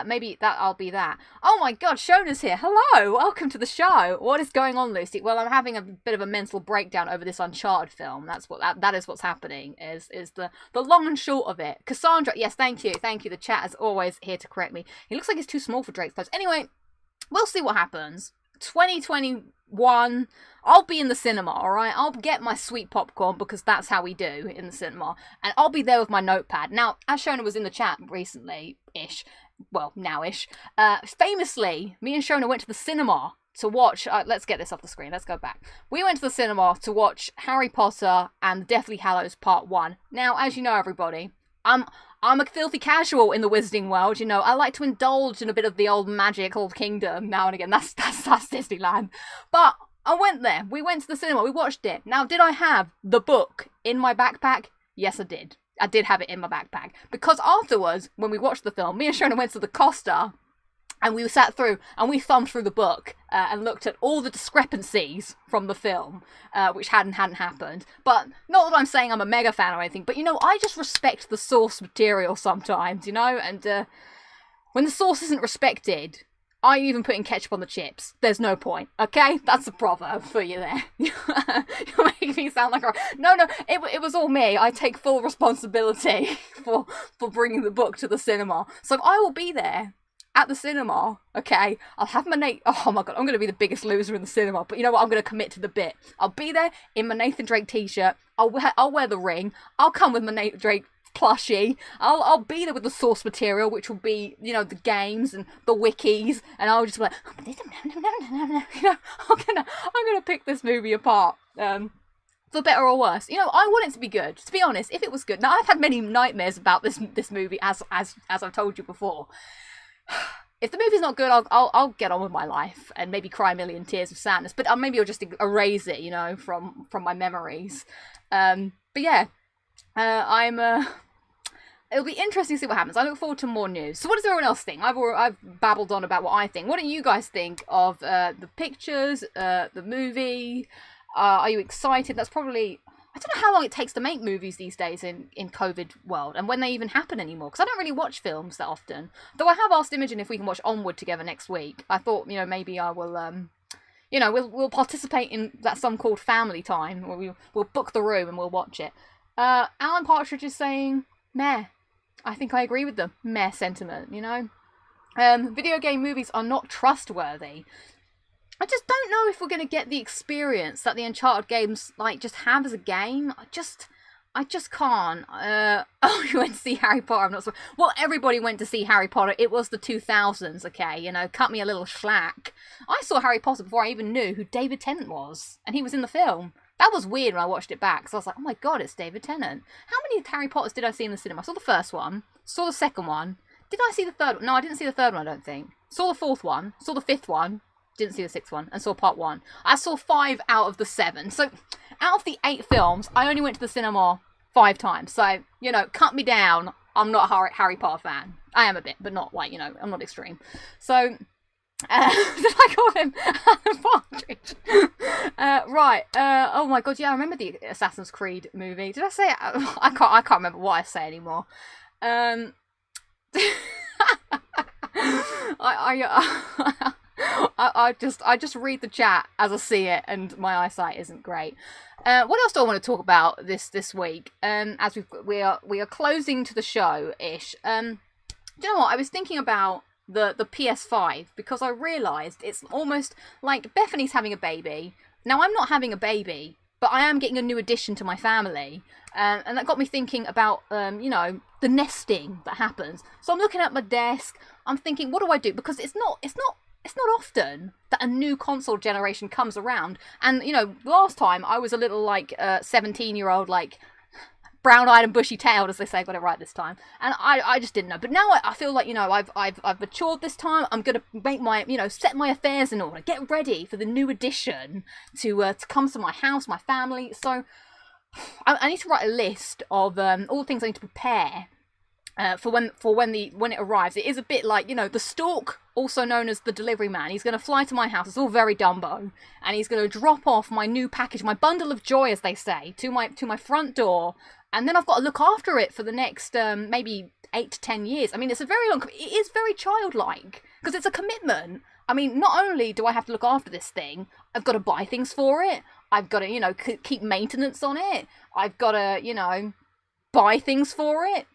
Maybe I'll be that. Oh my god, Shona's here. Hello, welcome to the show. What is going on, Lucy? Well, I'm having a bit of a mental breakdown over this Uncharted film. That's what that is what's happening. Is the long and short of it. Cassandra, yes, thank you. The chat is always here to correct me. He looks like he's too small for Drake's clothes. Anyway, we'll see what happens. 2021, I'll be in the cinema, alright? I'll get my sweet popcorn because that's how we do in the cinema. And I'll be there with my notepad. Now, as Shona was in the chat recently-ish, well, now-ish, famously, me and Shona went to the cinema to watch, let's get this off the screen, let's go back. We went to the cinema to watch Harry Potter and Deathly Hallows Part 1. Now, as you know, everybody, I'm a filthy casual in the wizarding world, you know. I like to indulge in a bit of the old magic, old kingdom now and again. That's Disneyland. But I went there. We went to the cinema. We watched it. Now, did I have the book in my backpack? Yes, I did. I did have it in my backpack. Because afterwards, when we watched the film, me and Shona went to the Costa and we sat through and we thumbed through the book and looked at all the discrepancies from the film, which hadn't happened. But not that I'm saying I'm a mega fan or anything, but, you know, I just respect the source material sometimes, you know? And when the source isn't respected, I even put in ketchup on the chips. There's no point, okay? That's a proverb for you there. You're making me sound like a... No, it was all me. I take full responsibility for bringing the book to the cinema. So I will be there at the cinema, okay? I'll have my oh my god, I'm going to be the biggest loser in the cinema, but you know what? I'm going to commit to the bit. I'll be there in my Nathan Drake t-shirt. I'll wear the ring. I'll come with my Nathan Drake plushie. I'll be there with the source material, which will be, you know, the games and the wikis, and I'll just be like, you know, I'm gonna pick this movie apart. For better or worse. You know, I want it to be good. To be honest, if it was good. Now, I've had many nightmares about this movie, as I've told you before. If the movie's not good, I'll get on with my life and maybe cry a million tears of sadness. But maybe I'll just erase it, you know, from my memories. But yeah, it'll be interesting to see what happens. I look forward to more news. So what does everyone else think? I've babbled on about what I think. What do you guys think of the pictures, the movie? Are you excited? That's probably... I don't know how long it takes to make movies these days in COVID world, and when they even happen anymore, because I don't really watch films that often. Though I have asked Imogen if we can watch Onward together next week. I thought, you know, maybe I will, you know, we'll participate in that some called family time, where we'll book the room and we'll watch it. Alan Partridge is saying, meh. I think I agree with the meh sentiment, you know? Video game movies are not trustworthy. I just don't know if we're going to get the experience that the Uncharted games, like, just have as a game. I just can't. Oh, you went to see Harry Potter, I'm not sorry. Well, everybody went to see Harry Potter. It was the 2000s, okay? You know, cut me a little slack. I saw Harry Potter before I even knew who David Tennant was. And he was in the film. That was weird when I watched it back. So I was like, oh my god, it's David Tennant. How many Harry Potters did I see in the cinema? I saw the first one. Saw the second one. Did I see the third one? No, I didn't see the third one, I don't think. Saw the fourth one. Saw the fifth one. Didn't see the 6th one and saw part 1. I saw 5 out of the 7. So out of the 8 films, I only went to the cinema 5 times. So, you know, cut me down. I'm not a Harry Potter fan. I am a bit, but not like, you know, I'm not extreme. So, did I call him Partridge? Right. Oh my god, yeah, I remember the Assassin's Creed movie. Did I say it? I can't remember what I say anymore. I just read the chat as I see it, and my eyesight isn't great. What else do I want to talk about this week? As we are closing to the show ish. Do you know what? I was thinking about the PS5 because I realised it's almost like Bethany's having a baby. Now I'm not having a baby, but I am getting a new addition to my family, and that got me thinking about you know, the nesting that happens. So I'm looking at my desk. I'm thinking, what do I do? Because it's not often that a new console generation comes around. And, you know, last time I was a little, like, 17-year-old, like, brown-eyed and bushy-tailed, as they say. I got it right this time. And I just didn't know. But now I feel like, you know, I've matured this time. I'm going to make my, you know, set my affairs in order. Get ready for the new addition to come to my house, my family. So I need to write a list of all the things I need to prepare for when it arrives. It is a bit like, you know, the stork, also known as the delivery man. He's going to fly to my house. It's all very Dumbo, and he's going to drop off my new package, my bundle of joy, as they say, to my front door. And then I've got to look after it for the next maybe 8 to 10 years. I mean, it is very childlike because it's a commitment. I mean, not only do I have to look after this thing, I've got to buy things for it. I've got to, you know, keep maintenance on it. I've got to, you know, buy things for it.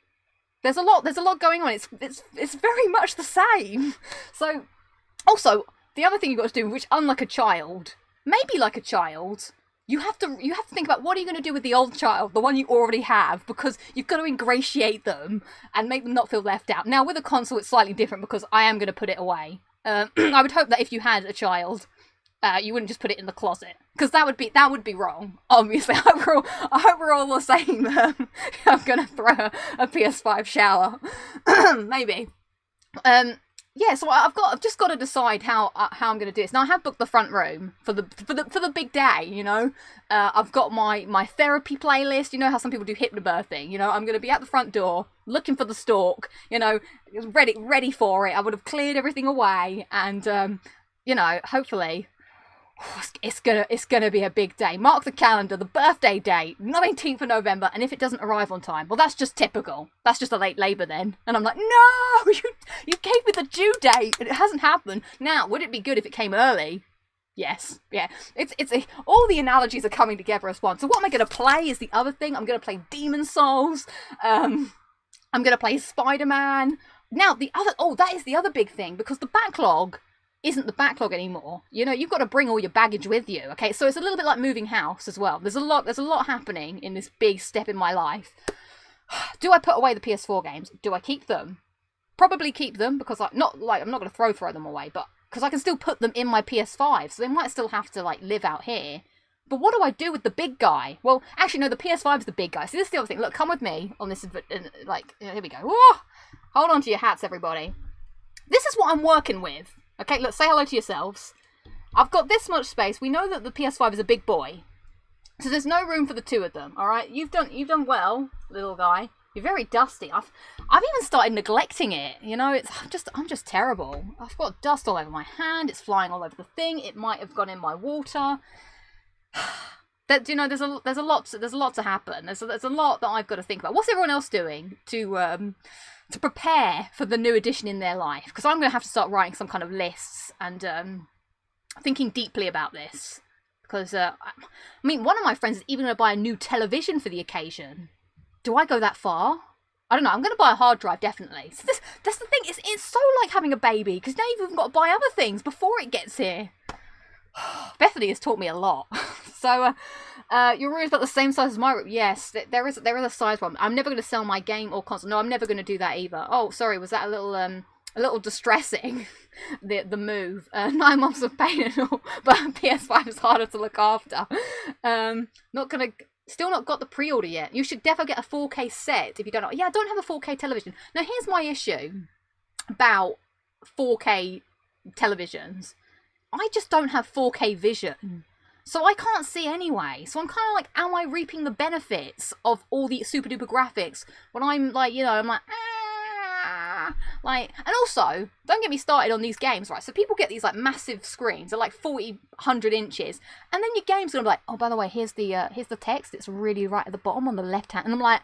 There's a lot going on. It's very much the same. So, also, the other thing you've got to do, which unlike a child, maybe like a child, you have to think about what are you going to do with the old child, the one you already have, because you've got to ingratiate them and make them not feel left out. Now, with a console, it's slightly different because I am going to put it away. I would hope that if you had a child, you wouldn't just put it in the closet, because that would be wrong. Obviously, I hope we're all the same. I'm gonna throw a PS5 shower, maybe. Yeah. So I've just got to decide how I'm gonna do this. Now I have booked the front room for the big day. You know, I've got my therapy playlist. You know how some people do hypnobirthing. You know, I'm gonna be at the front door looking for the stork. You know, ready for it. I would have cleared everything away, and you know, hopefully. It's gonna be a big day. Mark the calendar, the birthday date, 19th of November, and if it doesn't arrive on time, well, that's just typical. That's just a late labour then. And I'm like, no, you gave me the due date, and it hasn't happened. Now, would it be good if it came early? Yes, yeah. All the analogies are coming together as one. So what am I gonna play is the other thing. I'm gonna play Demon Souls. I'm gonna play Spider-Man. Now that is the other big thing, because the backlog isn't the backlog anymore. You know, you've got to bring all your baggage with you. Okay, so it's a little bit like moving house as well. There's a lot happening in this big step in my life. Do I put away the PS4 games? Do I keep them? Probably keep them, because I'm not going to throw them away, but because I can still put them in my PS5, so they might still have to like live out here. But what do I do with the big guy? Well, actually, no, the PS5 is the big guy. So this is the other thing. Look, come with me on this. Like, here we go. Whoa! Hold on to your hats, everybody. This is what I'm working with. Okay, look, say hello to yourselves. I've got this much space. We know that the PS5 is a big boy, so there's no room for the two of them. All right, you've done well, little guy. You're very dusty. I've even started neglecting it. You know, I'm just terrible. I've got dust all over my hand. It's flying all over the thing. It might have gone in my water. That, you know, there's a lot to happen. There's a lot that I've got to think about. What's everyone else doing to prepare for the new addition in their life? Because I'm going to have to start writing some kind of lists and thinking deeply about this. Because, I mean, one of my friends is even going to buy a new television for the occasion. Do I go that far? I don't know. I'm going to buy a hard drive, definitely. So that's the thing. It's so like having a baby, because now you've even got to buy other things before it gets here. Bethany has taught me a lot. So, your room is about the same size as my room. Yes, there is a size problem. I'm never going to sell my game or console. No, I'm never going to do that either. Oh, sorry, was that a little distressing? the move. 9 months of pain and all, but PS5 is harder to look after. Still not got the pre-order yet. You should definitely get a 4K set if you don't know. Yeah, I don't have a 4K television. Now, here's my issue about 4K televisions. I just don't have 4K vision. So I can't see anyway. So I'm kind of like, am I reaping the benefits of all the super duper graphics when I'm like, you know, I'm like, like, and also, don't get me started on these games, right? So people get these like massive screens, they're like 40, 100 inches, and then your game's gonna be like, oh, by the way, here's the text. It's really right at the bottom on the left hand, and I'm like,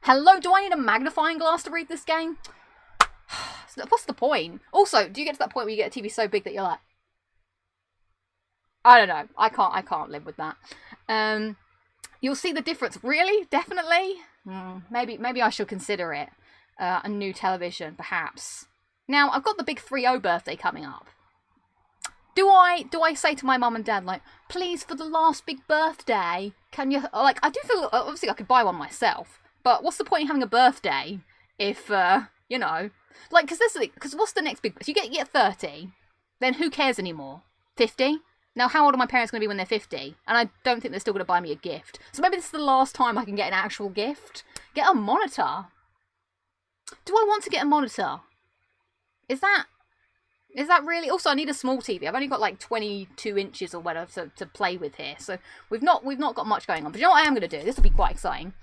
hello, do I need a magnifying glass to read this game? What's the point? Also, do you get to that point where you get a TV so big that you're like, I don't know. I can't live with that. You'll see the difference. Really? Definitely? Maybe I should consider it. A new television, perhaps. Now, I've got the big 3-0 birthday coming up. Do I say to my mum and dad, like, please, for the last big birthday, can you, like, I do feel, obviously I could buy one myself, but what's the point in having a birthday if, you know, like, because what's the next big, if you get 30, then who cares anymore? 50? Now, how old are my parents going to be when they're 50? And I don't think they're still going to buy me a gift. So maybe this is the last time I can get an actual gift. Get a monitor. Do I want to get a monitor? Is that really... Also, I need a small TV. I've only got like 22 inches or whatever to play with here. So we've not got much going on. But you know what I am going to do? This will be quite exciting.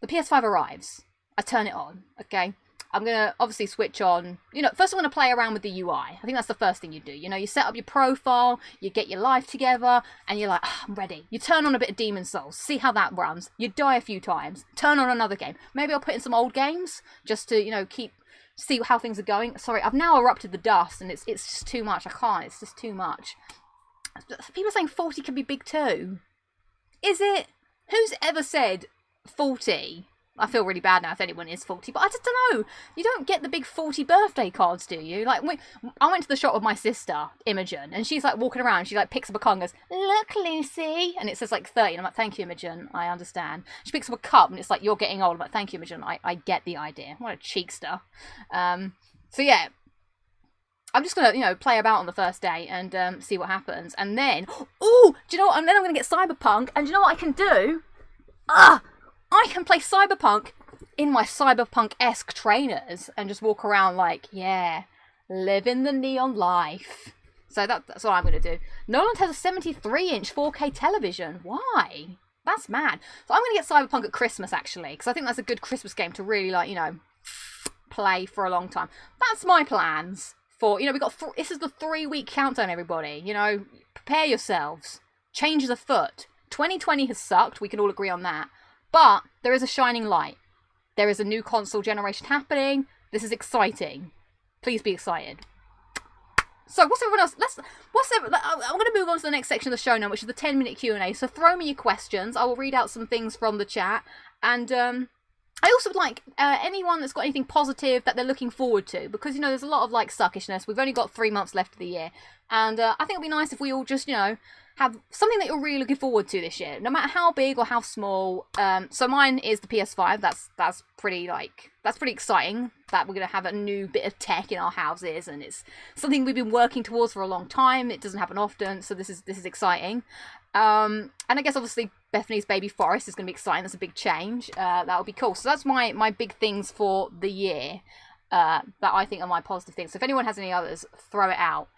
The PS5 arrives. I turn it on, okay? I'm going to obviously switch on, you know, first I'm going to play around with the UI. I think that's the first thing you do. You know, you set up your profile, you get your life together, and you're like, oh, I'm ready. You turn on a bit of Demon Souls, see how that runs. You die a few times, turn on another game. Maybe I'll put in some old games just to, you know, see how things are going. Sorry, I've now erupted the dust, and it's just too much. I can't. It's just too much. People are saying 40 can be big too. Is it? Who's ever said 40? I feel really bad now if anyone is 40, but I just don't know. You don't get the big 40 birthday cards, do you? Like, I went to the shop with my sister, Imogen, and she's like walking around. She like picks up a card and goes, look, Lucy. And it says like 30. And I'm like, thank you, Imogen. I understand. She picks up a cup and it's like, you're getting old. I'm like, thank you, Imogen. I get the idea. What a cheekster. So yeah. I'm just going to, you know, play about on the first day and see what happens. And then, oh, do you know what? And then I'm going to get Cyberpunk. And do you know what I can do? I can play Cyberpunk in my Cyberpunk-esque trainers and just walk around like, yeah, living the neon life. So that's what I'm going to do. Nolan has a 73-inch 4K television. Why? That's mad. So I'm going to get Cyberpunk at Christmas, actually, because I think that's a good Christmas game to really, like, you know, play for a long time. That's my plans for, you know, this is the 3-week countdown, everybody. You know, prepare yourselves. Change is afoot. 2020 has sucked. We can all agree on that. But there is a shining light. There is a new console generation happening. This is exciting. Please be excited. So, what's everyone else? I'm going to move on to the next section of the show now, which is the 10-minute Q&A. So, throw me your questions. I will read out some things from the chat. And I also would like anyone that's got anything positive that they're looking forward to. Because, you know, there's a lot of, like, suckishness. We've only got 3 months left of the year. And I think it'd be nice if we all just, you know, have something that you're really looking forward to this year, no matter how big or how small. So mine is the PS5. That's pretty exciting that we're gonna have a new bit of tech in our houses, and it's something we've been working towards for a long time. It doesn't happen often, so this is exciting. And I guess obviously Bethany's baby Forest is gonna be exciting. That's a big change. That'll be cool. So that's my big things for the year that I think are my positive things. So if anyone has any others, throw it out.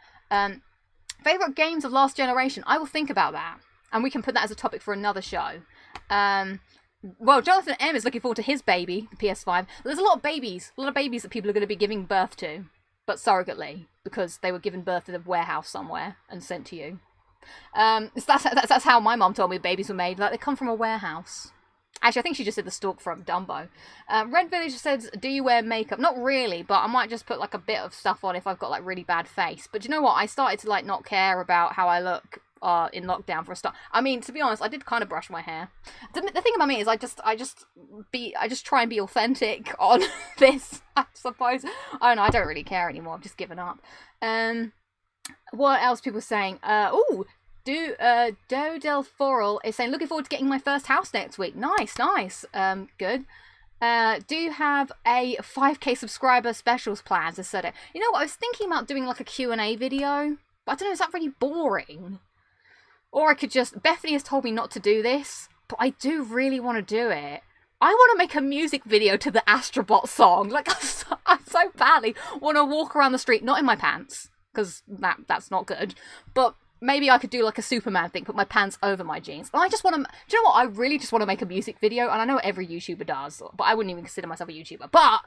Favourite games of last generation? I will think about that. And we can put that as a topic for another show. Well, Jonathan M is looking forward to his baby, the PS5. There's a lot of babies that people are going to be giving birth to. But surrogately. Because they were given birth in a warehouse somewhere and sent to you. That's how my mom told me babies were made. Like, they come from a warehouse. Actually, I think she just did the stalk from Dumbo. Red Village says, do you wear makeup? Not really, but I might just put, like, a bit of stuff on if I've got, like, really bad face. But you know what? I started to, like, not care about how I look in lockdown for a start. I mean, to be honest, I did kind of brush my hair. The thing about me is I just try and be authentic on this, I suppose. I don't know, I don't really care anymore. I've just given up. What else people saying? Do Del Foral is saying, looking forward to getting my first house next week. Nice. Good. Do you have a 5k subscriber specials plans? You know what, I was thinking about doing like a Q&A video, but I don't know, is that really boring? Or I could just, Bethany has told me not to do this, but I do really want to do it. I want to make a music video to the Astrobot song. Like, I so badly want to walk around the street, not in my pants, because that's not good. But maybe I could do like a Superman thing, put my pants over my jeans. And I just want to, do you know what? I really just want to make a music video, and I know every YouTuber does, but I wouldn't even consider myself a YouTuber. But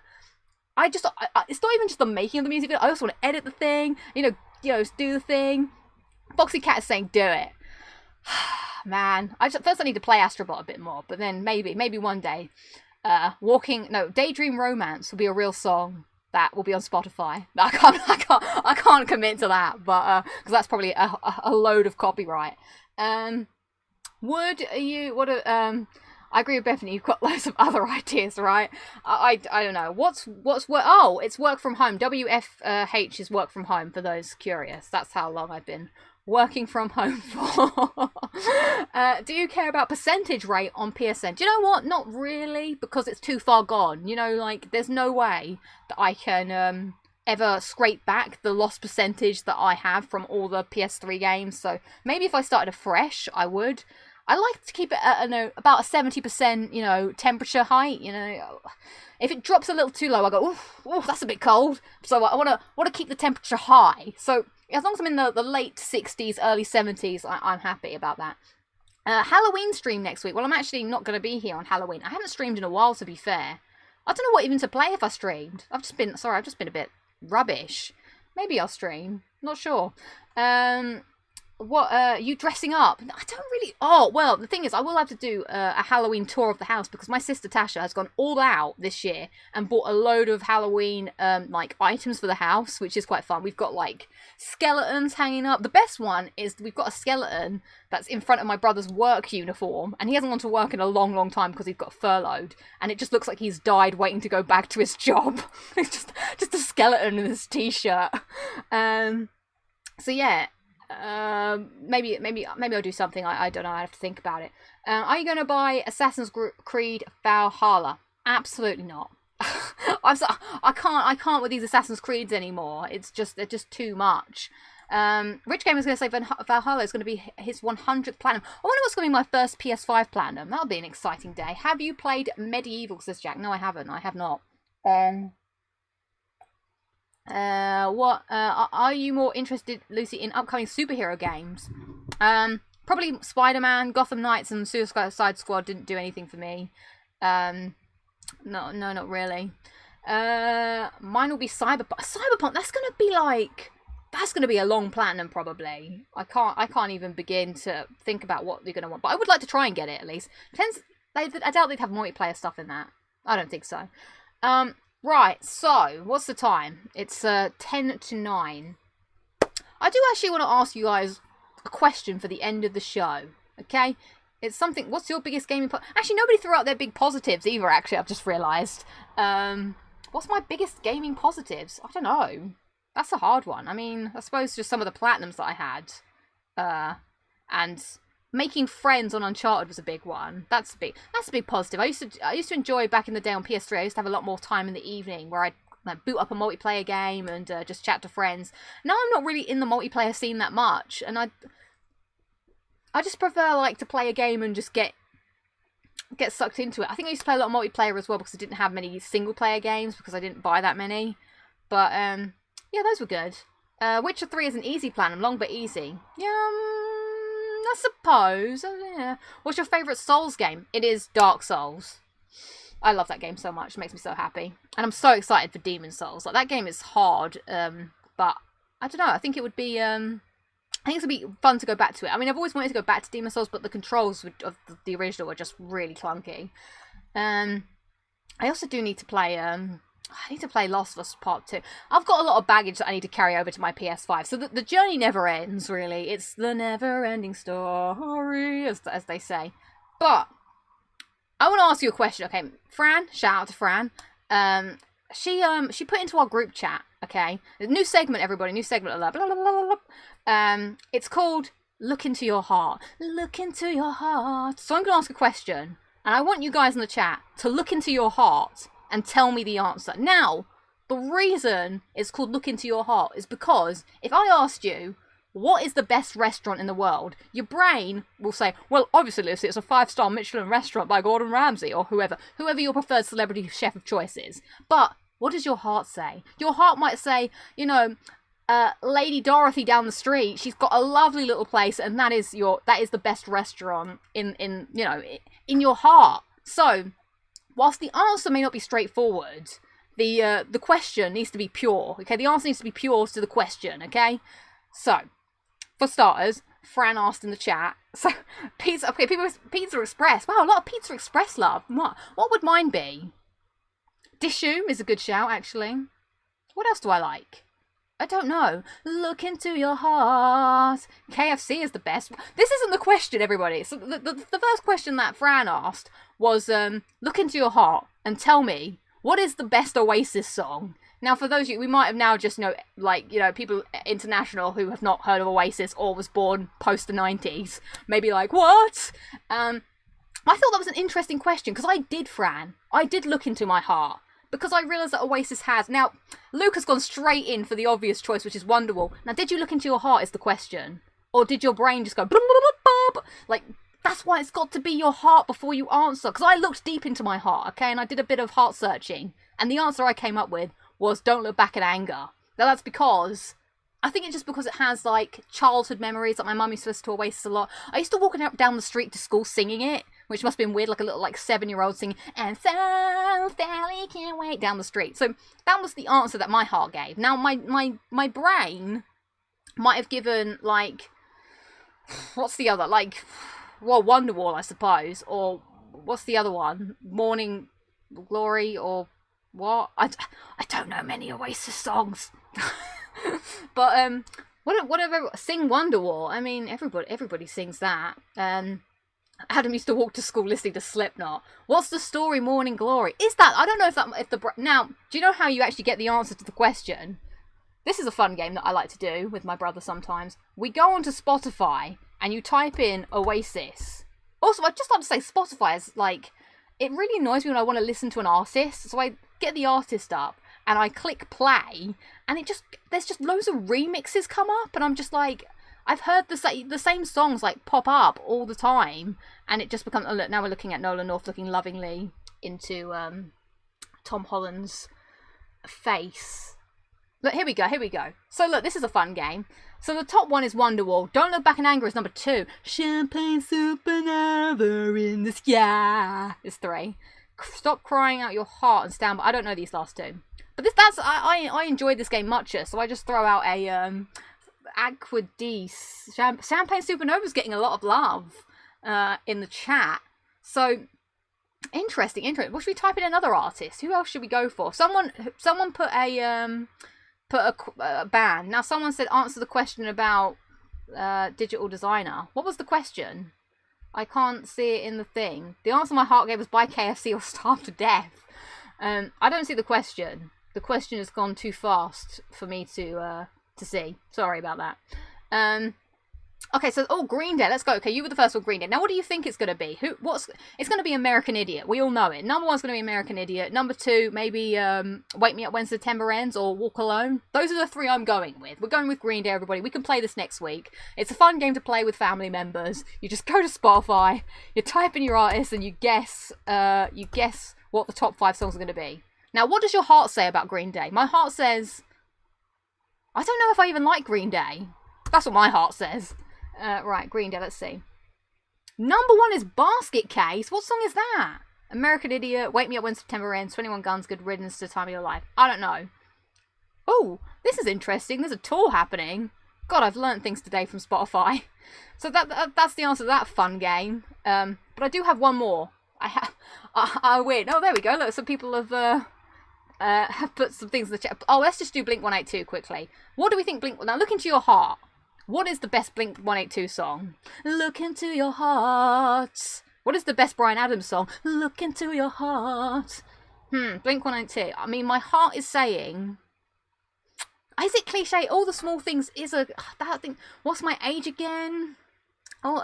it's not even just the making of the music video. I also want to edit the thing, do the thing. Foxy Cat is saying do it. Man, first I need to play Astrobot a bit more, but then maybe one day, Daydream Romance will be a real song that will be on Spotify. I can't commit to that, but because that's probably a load of copyright. I agree with Bethany. You've got loads of other ideas, right? I don't know. What's work? Oh, it's work from home. WFH is work from home for those curious. That's how long I've been working from home for. Do you care about percentage rate on PSN? Do you know what? Not really, because it's too far gone. There's no way that I can ever scrape back the lost percentage that I have from all the PS3 games. So maybe if I started afresh, I would. I like to keep it at about a 70%, temperature height. If it drops a little too low, I go, ooh, that's a bit cold. So I want to keep the temperature high. So as long as I'm in the late 60s, early 70s, I'm happy about that. Halloween stream next week. Well, I'm actually not going to be here on Halloween. I haven't streamed in a while, to be fair. I don't know what even to play if I streamed. I've just been a bit rubbish. Maybe I'll stream. Not sure. What, you dressing up? I don't really... Oh, well, the thing is, I will have to do a Halloween tour of the house, because my sister Tasha has gone all out this year and bought a load of Halloween, items for the house, which is quite fun. We've got, skeletons hanging up. The best one is we've got a skeleton that's in front of my brother's work uniform, and he hasn't gone to work in a long, long time because he's got furloughed, and it just looks like he's died waiting to go back to his job. It's just a skeleton in his t-shirt. So, yeah. Maybe I'll do something. I don't know. I have to think about it. Are you going to buy Assassin's Creed Valhalla? Absolutely not. I can't with these Assassin's Creeds anymore. They're just too much. Rich Gamer is going to say Valhalla is going to be his 100th platinum. I wonder what's going to be my first PS5 platinum. That'll be an exciting day. Have you played Medieval, says Jack? No, I haven't. I have not. Are you more interested, Lucy, in upcoming superhero games? Probably Spider-Man, Gotham Knights, and Suicide Squad didn't do anything for me. No, not really. Mine will be Cyberpunk. Cyberpunk, that's gonna be a long platinum, probably. I can't even begin to think about what you're gonna want, but I would like to try and get it, at least. Depends. I doubt they'd have multiplayer stuff in that. I don't think so. Right, so, what's the time? It's 10 to 9. I do actually want to ask you guys a question for the end of the show, okay? It's something, what's your biggest gaming... Actually, nobody threw out their big positives either, actually, I've just realised. What's my biggest gaming positives? I don't know. That's a hard one. I mean, I suppose just some of the platinums that I had. And... making friends on Uncharted was a big one. That's a big positive. I used to enjoy back in the day on PS3. I used to have a lot more time in the evening where I'd boot up a multiplayer game and just chat to friends. Now I'm not really in the multiplayer scene that much, and I just prefer to play a game and just get sucked into it. I think I used to play a lot of multiplayer as well because I didn't have many single player games because I didn't buy that many. But yeah, those were good. Witcher 3 is an easy platinum, long but easy. Yeah. I suppose. Yeah. What's your favourite Souls game? It is Dark Souls. I love that game so much. It makes me so happy. And I'm so excited for Demon Souls. That game is hard, but I don't know. I think it would be... I think it's going to be fun to go back to it. I mean, I've always wanted to go back to Demon Souls, but the controls of the original were just really clunky. I also do need to play... I need to play Last of Us Part 2. I've got a lot of baggage that I need to carry over to my PS5. So the journey never ends, really. It's the never-ending story, as they say. But I want to ask you a question, okay? Fran, shout out to Fran. She put into our group chat, okay? New segment, everybody. New segment. Blah, blah, blah, blah, blah. It's called Look Into Your Heart. Look into your heart. So I'm going to ask a question. And I want you guys in the chat to look into your heart and tell me the answer. Now, the reason it's called Look Into Your Heart is because if I asked you, what is the best restaurant in the world? Your brain will say, well, obviously, Lucy, it's a 5-star Michelin restaurant by Gordon Ramsay or whoever your preferred celebrity chef of choice is. But what does your heart say? Your heart might say, Lady Dorothy down the street. She's got a lovely little place, and that is the best restaurant in your heart. So, whilst the answer may not be straightforward, the question needs to be pure. Okay, the answer needs to be pure to the question. Okay, so for starters, Fran asked in the chat. So pizza. Okay, Pizza Express. Wow, a lot of Pizza Express love. What would mine be? Dishoom is a good shout, actually. What else do I like? I don't know. Look into your heart. KFC is the best. This isn't the question, everybody. So the first question that Fran asked was, look into your heart and tell me, what is the best Oasis song? Now, for those of you, we might have now just, people international who have not heard of Oasis or was born post the 90s. Maybe like, what? I thought that was an interesting question because I did look into my heart. Because I realised that Oasis has... Now, Luke has gone straight in for the obvious choice, which is Wonderwall. Now, did you look into your heart is the question? Or did your brain just go... Like, that's why it's got to be your heart before you answer. Because I looked deep into my heart, okay? And I did a bit of heart searching. And the answer I came up with was Don't Look Back in Anger. Now, that's because... I think it's just because it has, like, childhood memories. Like, my mum used to listen to Oasis a lot. I used to walk down the street to school singing it, which must have been weird, like a little, 7-year-old singing, and so Sally can't wait, down the street. So that was the answer that my heart gave. Now, my brain might have given, like, what's the other? Like, well, Wonderwall, I suppose. Or, what's the other one? Morning Glory, or what? I don't know many Oasis songs. But whatever, sing Wonderwall. I mean, everybody sings that. Adam used to walk to school listening to Slipknot. What's the story? Morning Glory. Is that? I don't know now. Do you know how you actually get the answer to the question? This is a fun game that I like to do with my brother sometimes. We go onto Spotify and you type in Oasis. Also, I'd just like to say Spotify is like, it really annoys me when I want to listen to an artist. So I get the artist up and I click play, and there's just loads of remixes come up, and I'm just like, I've heard the same songs like pop up all the time, and it just becomes. Oh, look, now we're looking at Nolan North looking lovingly into Tom Holland's face. Look, here we go. So look, this is a fun game. So the top one is Wonderwall. Don't Look Back in Anger is number 2. Champagne supernova in the sky is 3. Stop Crying Out Your Heart and Stand By. I don't know these last two. But I enjoyed this game mucher, so I just throw out a Aquadis. Champagne Supernova is getting a lot of love in the chat. So interesting. What should we type in another artist? Who else should we go for? Someone put a band. Now someone said answer the question about digital designer. What was the question? I can't see it in the thing. The answer my heart gave was buy KFC or starve to death. I don't see the question. The question has gone too fast for me to see. Sorry about that. Okay, so Green Day. Let's go. Okay, you were the first one, Green Day. Now, what do you think it's going to be? It's going to be American Idiot. We all know it. Number 1's going to be American Idiot. Number 2, maybe Wake Me Up When September Ends or Walk Alone. Those are the 3 I'm going with. We're going with Green Day, everybody. We can play this next week. It's a fun game to play with family members. You just go to Spotify, you type in your artist, and you guess what the top 5 songs are going to be. Now, what does your heart say about Green Day? My heart says, I don't know if I even like Green Day. That's what my heart says. Right, Green Day, let's see. Number 1 is Basket Case. What song is that? American Idiot, Wake Me Up When September Ends, 21 Guns, Good Riddance to Time of Your Life. I don't know. Oh, this is interesting. There's a tour happening. God, I've learned things today from Spotify. So that's the answer to that fun game. But I do have one more. I win. Oh, there we go. Look, some people have put some things in the chat. Oh, let's just do Blink-182 quickly. What do we think Now, look into your heart. What is the best Blink-182 song? Look into your heart. What is the best Bryan Adams song? Look into your heart. Blink-182. I mean, my heart is saying... Is it cliche? All the Small Things is that thing. What's my age again? Oh,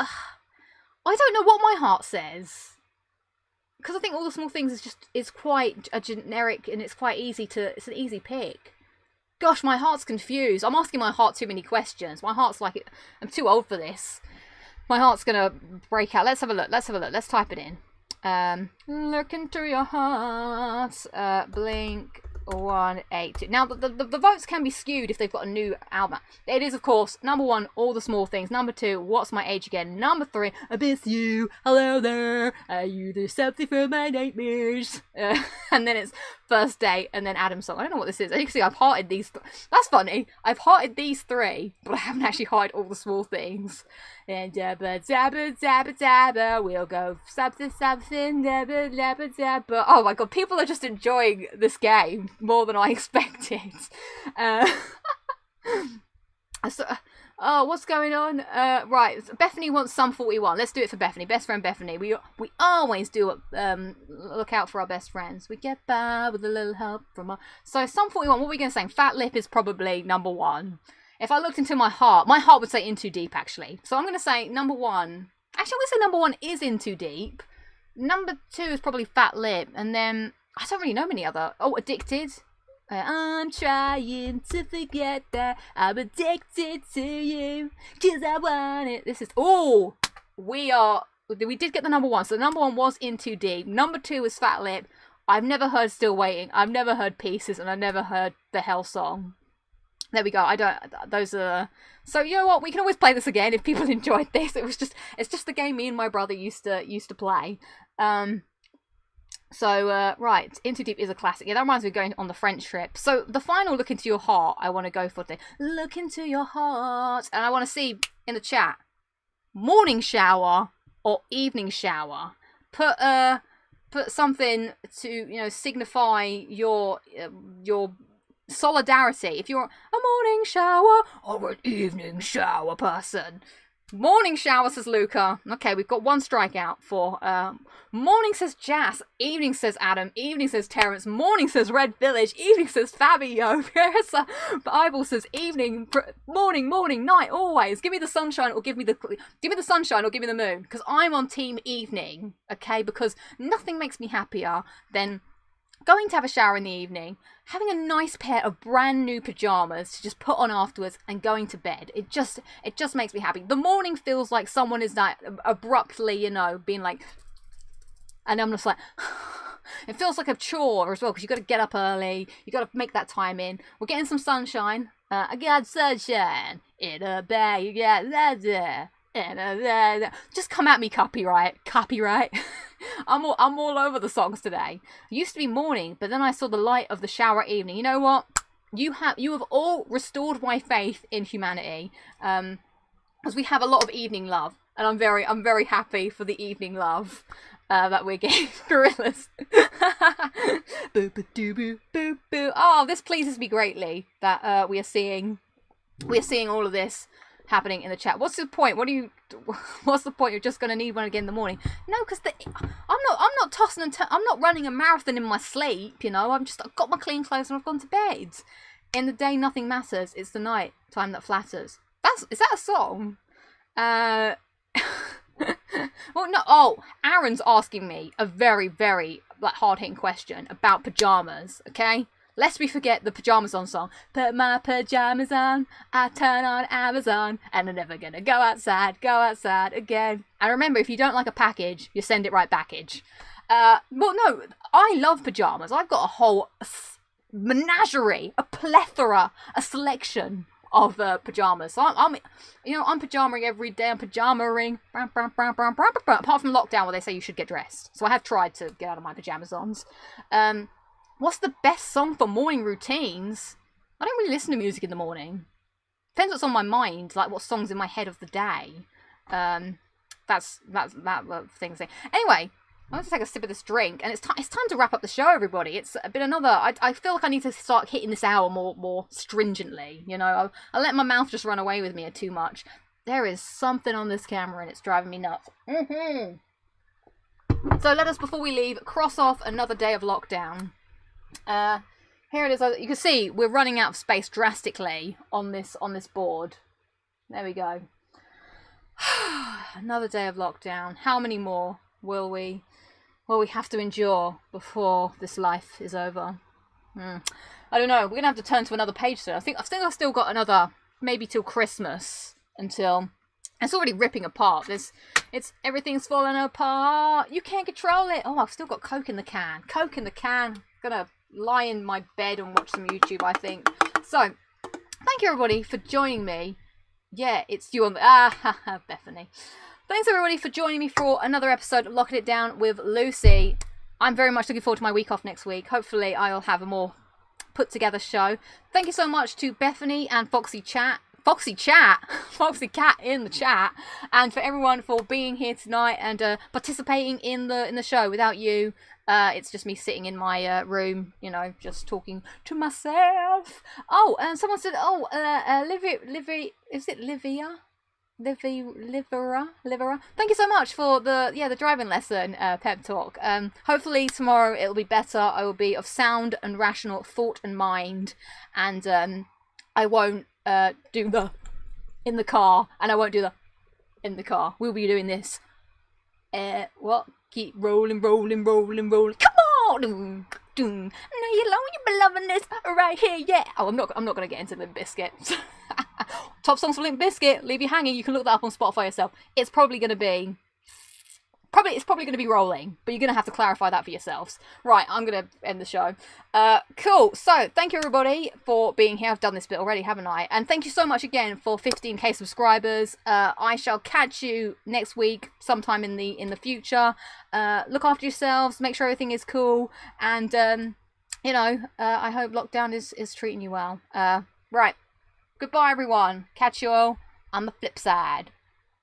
I don't know what my heart says. Because I think All the Small Things is quite a generic, and it's an easy pick. Gosh, my heart's confused. I'm asking my heart too many questions. My heart's like, I'm too old for this. My heart's gonna break out. Let's have a look. Let's type it in. Look into your heart. Blink 182. Now, the votes can be skewed if they've got a new album. It is, of course, number 1, All the Small Things. Number 2, What's My Age Again. Number 3, I Miss You. Hello there. Are you the something for my nightmares? And then it's First Date, and then Adam's song. I don't know what this is. As you can see, I've hearted these. That's funny. I've hearted these 3, but I haven't actually hearted All the Small Things. And dabba dabba dabba dabba, we'll go something something dabba dabba dabba. Oh my god, people are just enjoying this game more than I expected. Oh, what's going on? Right, Bethany wants Sum 41. Let's do it for Bethany. Best friend Bethany. We always do look out for our best friends. We get by with a little help from our... So Sum 41, what are we going to say? Fat Lip is probably number 1. If I looked into my heart would say In Too Deep, actually. So I'm going to say number 1. Actually, I'm going to say number 1 is In Too Deep. Number 2 is probably Fat Lip. And then, I don't really know many other... Oh, Addicted. I'm trying to forget that I'm addicted to you, 'cause I want it. This is... Oh! We did get the number 1. So the number 1 was In Too Deep. Number 2 is Fat Lip. I've never heard Still Waiting. I've never heard Pieces. And I've never heard the Hell Song. There we go. Those are... So you know what? We can always play this again if people enjoyed this. It's just the game me and my brother used to play. Right, In Too Deep is a classic. Yeah, that reminds me of going on the French trip. So the final Look Into Your Heart, I want to go for today. Look into your heart. And I want to see in the chat, morning shower or evening shower. Put something to, signify your solidarity. If you're a morning shower or an evening shower person. Morning shower, says Luca. Okay, we've got 1 strikeout for morning, says Jazz. Evening, says Adam. Evening, says Terrence. Morning, says Red Village. Evening, says Fabio. Bible says evening, morning, night, always. Give me the sunshine or give me the sunshine or give me the moon. Because I'm on team evening. Okay, because nothing makes me happier than going to have a shower in the evening, having a nice pair of brand new pajamas to just put on afterwards and going to bed. It just makes me happy. The morning feels like someone is like abruptly, being like, and I'm just like, it feels like a chore as well, because you've got to get up early, you've got to make that time in. We're getting some sunshine. I got sunshine in a bag, you got that. Just come at me, copyright. I'm all over the songs today. It used to be morning, but then I saw the light of the shower evening. You know what? You have all restored my faith in humanity, because we have a lot of evening love, and I'm very happy for the evening love that we're getting. Gorillas. Oh, this pleases me greatly that we are seeing all of this happening in the chat. What's the point? What's the point? You're just going to need one again in the morning. No, because I'm not tossing and I'm not running a marathon in my sleep, I've got my clean clothes and I've gone to bed. In the day, nothing matters. It's the night time that flatters. Is that a song? Well, no. Oh, Aaron's asking me a very, very hard-hitting question about pajamas, okay? Lest we forget the Pajamas On song. Put my pajamas on, I turn on Amazon, and I'm never gonna go outside again. And remember, if you don't like a package, you send it right backage. Well, no, I love pajamas. I've got a whole menagerie, a plethora, a selection of pajamas. So I'm pajamaing every day. I'm pajamaing. Apart from lockdown, where they say you should get dressed. So I have tried to get out of my pajamas ons. What's the best song for morning routines? I don't really listen to music in the morning. Depends what's on my mind, like what song's in my head of the day. That's that thing. Anyway, I'm going to take a sip of this drink, and it's time to wrap up the show, everybody. It's been another... I feel like I need to start hitting this hour more stringently, I let my mouth just run away with me too much. There is something on this camera, and it's driving me nuts. So let us, before we leave, cross off another day of lockdown. Here it is. You can see we're running out of space drastically on this board. There we go. Another day of lockdown. How many more will we have to endure before this life is over? I don't know. We're gonna have to turn to another page soon. I think I've still got another, maybe till Christmas, until it's already ripping apart. Everything's falling apart. You can't control it. Oh, I've still got Coke in the can. Gonna lie in my bed and watch some YouTube, I think. So, thank you everybody for joining me. Yeah, it's you on the... Bethany. Thanks everybody for joining me for another episode of Locking It Down with Lucy. I'm very much looking forward to my week off next week. Hopefully I'll have a more put together show. Thank you so much to Bethany and Foxy Cat in the chat, and for everyone for being here tonight and participating in the show. Without you, it's just me sitting in my room, you know, just talking to myself. Oh, and someone said, Livera. Thank you so much for the driving lesson pep talk. Hopefully tomorrow it'll be better. I will be of sound and rational thought and mind, and I won't do the in the car, and I won't do the in the car. We'll be doing this. What? Keep rolling. Come on! Now you know you've been loving this right here, yeah. Oh, I'm not gonna get into Limp Bizkit. Top songs for Limp Bizkit. Leave you hanging. You can look that up on Spotify yourself. It's probably gonna be Rolling, but you're gonna have to clarify that for yourselves. Right, I'm gonna end the show. Cool. So thank you everybody for being here. I've done this bit already, haven't I? And thank you so much again for 15k subscribers. I shall catch you next week, sometime in the future. Look after yourselves. Make sure everything is cool, and you know, I hope lockdown is treating you well. Right. Goodbye everyone. Catch you all on the flip side.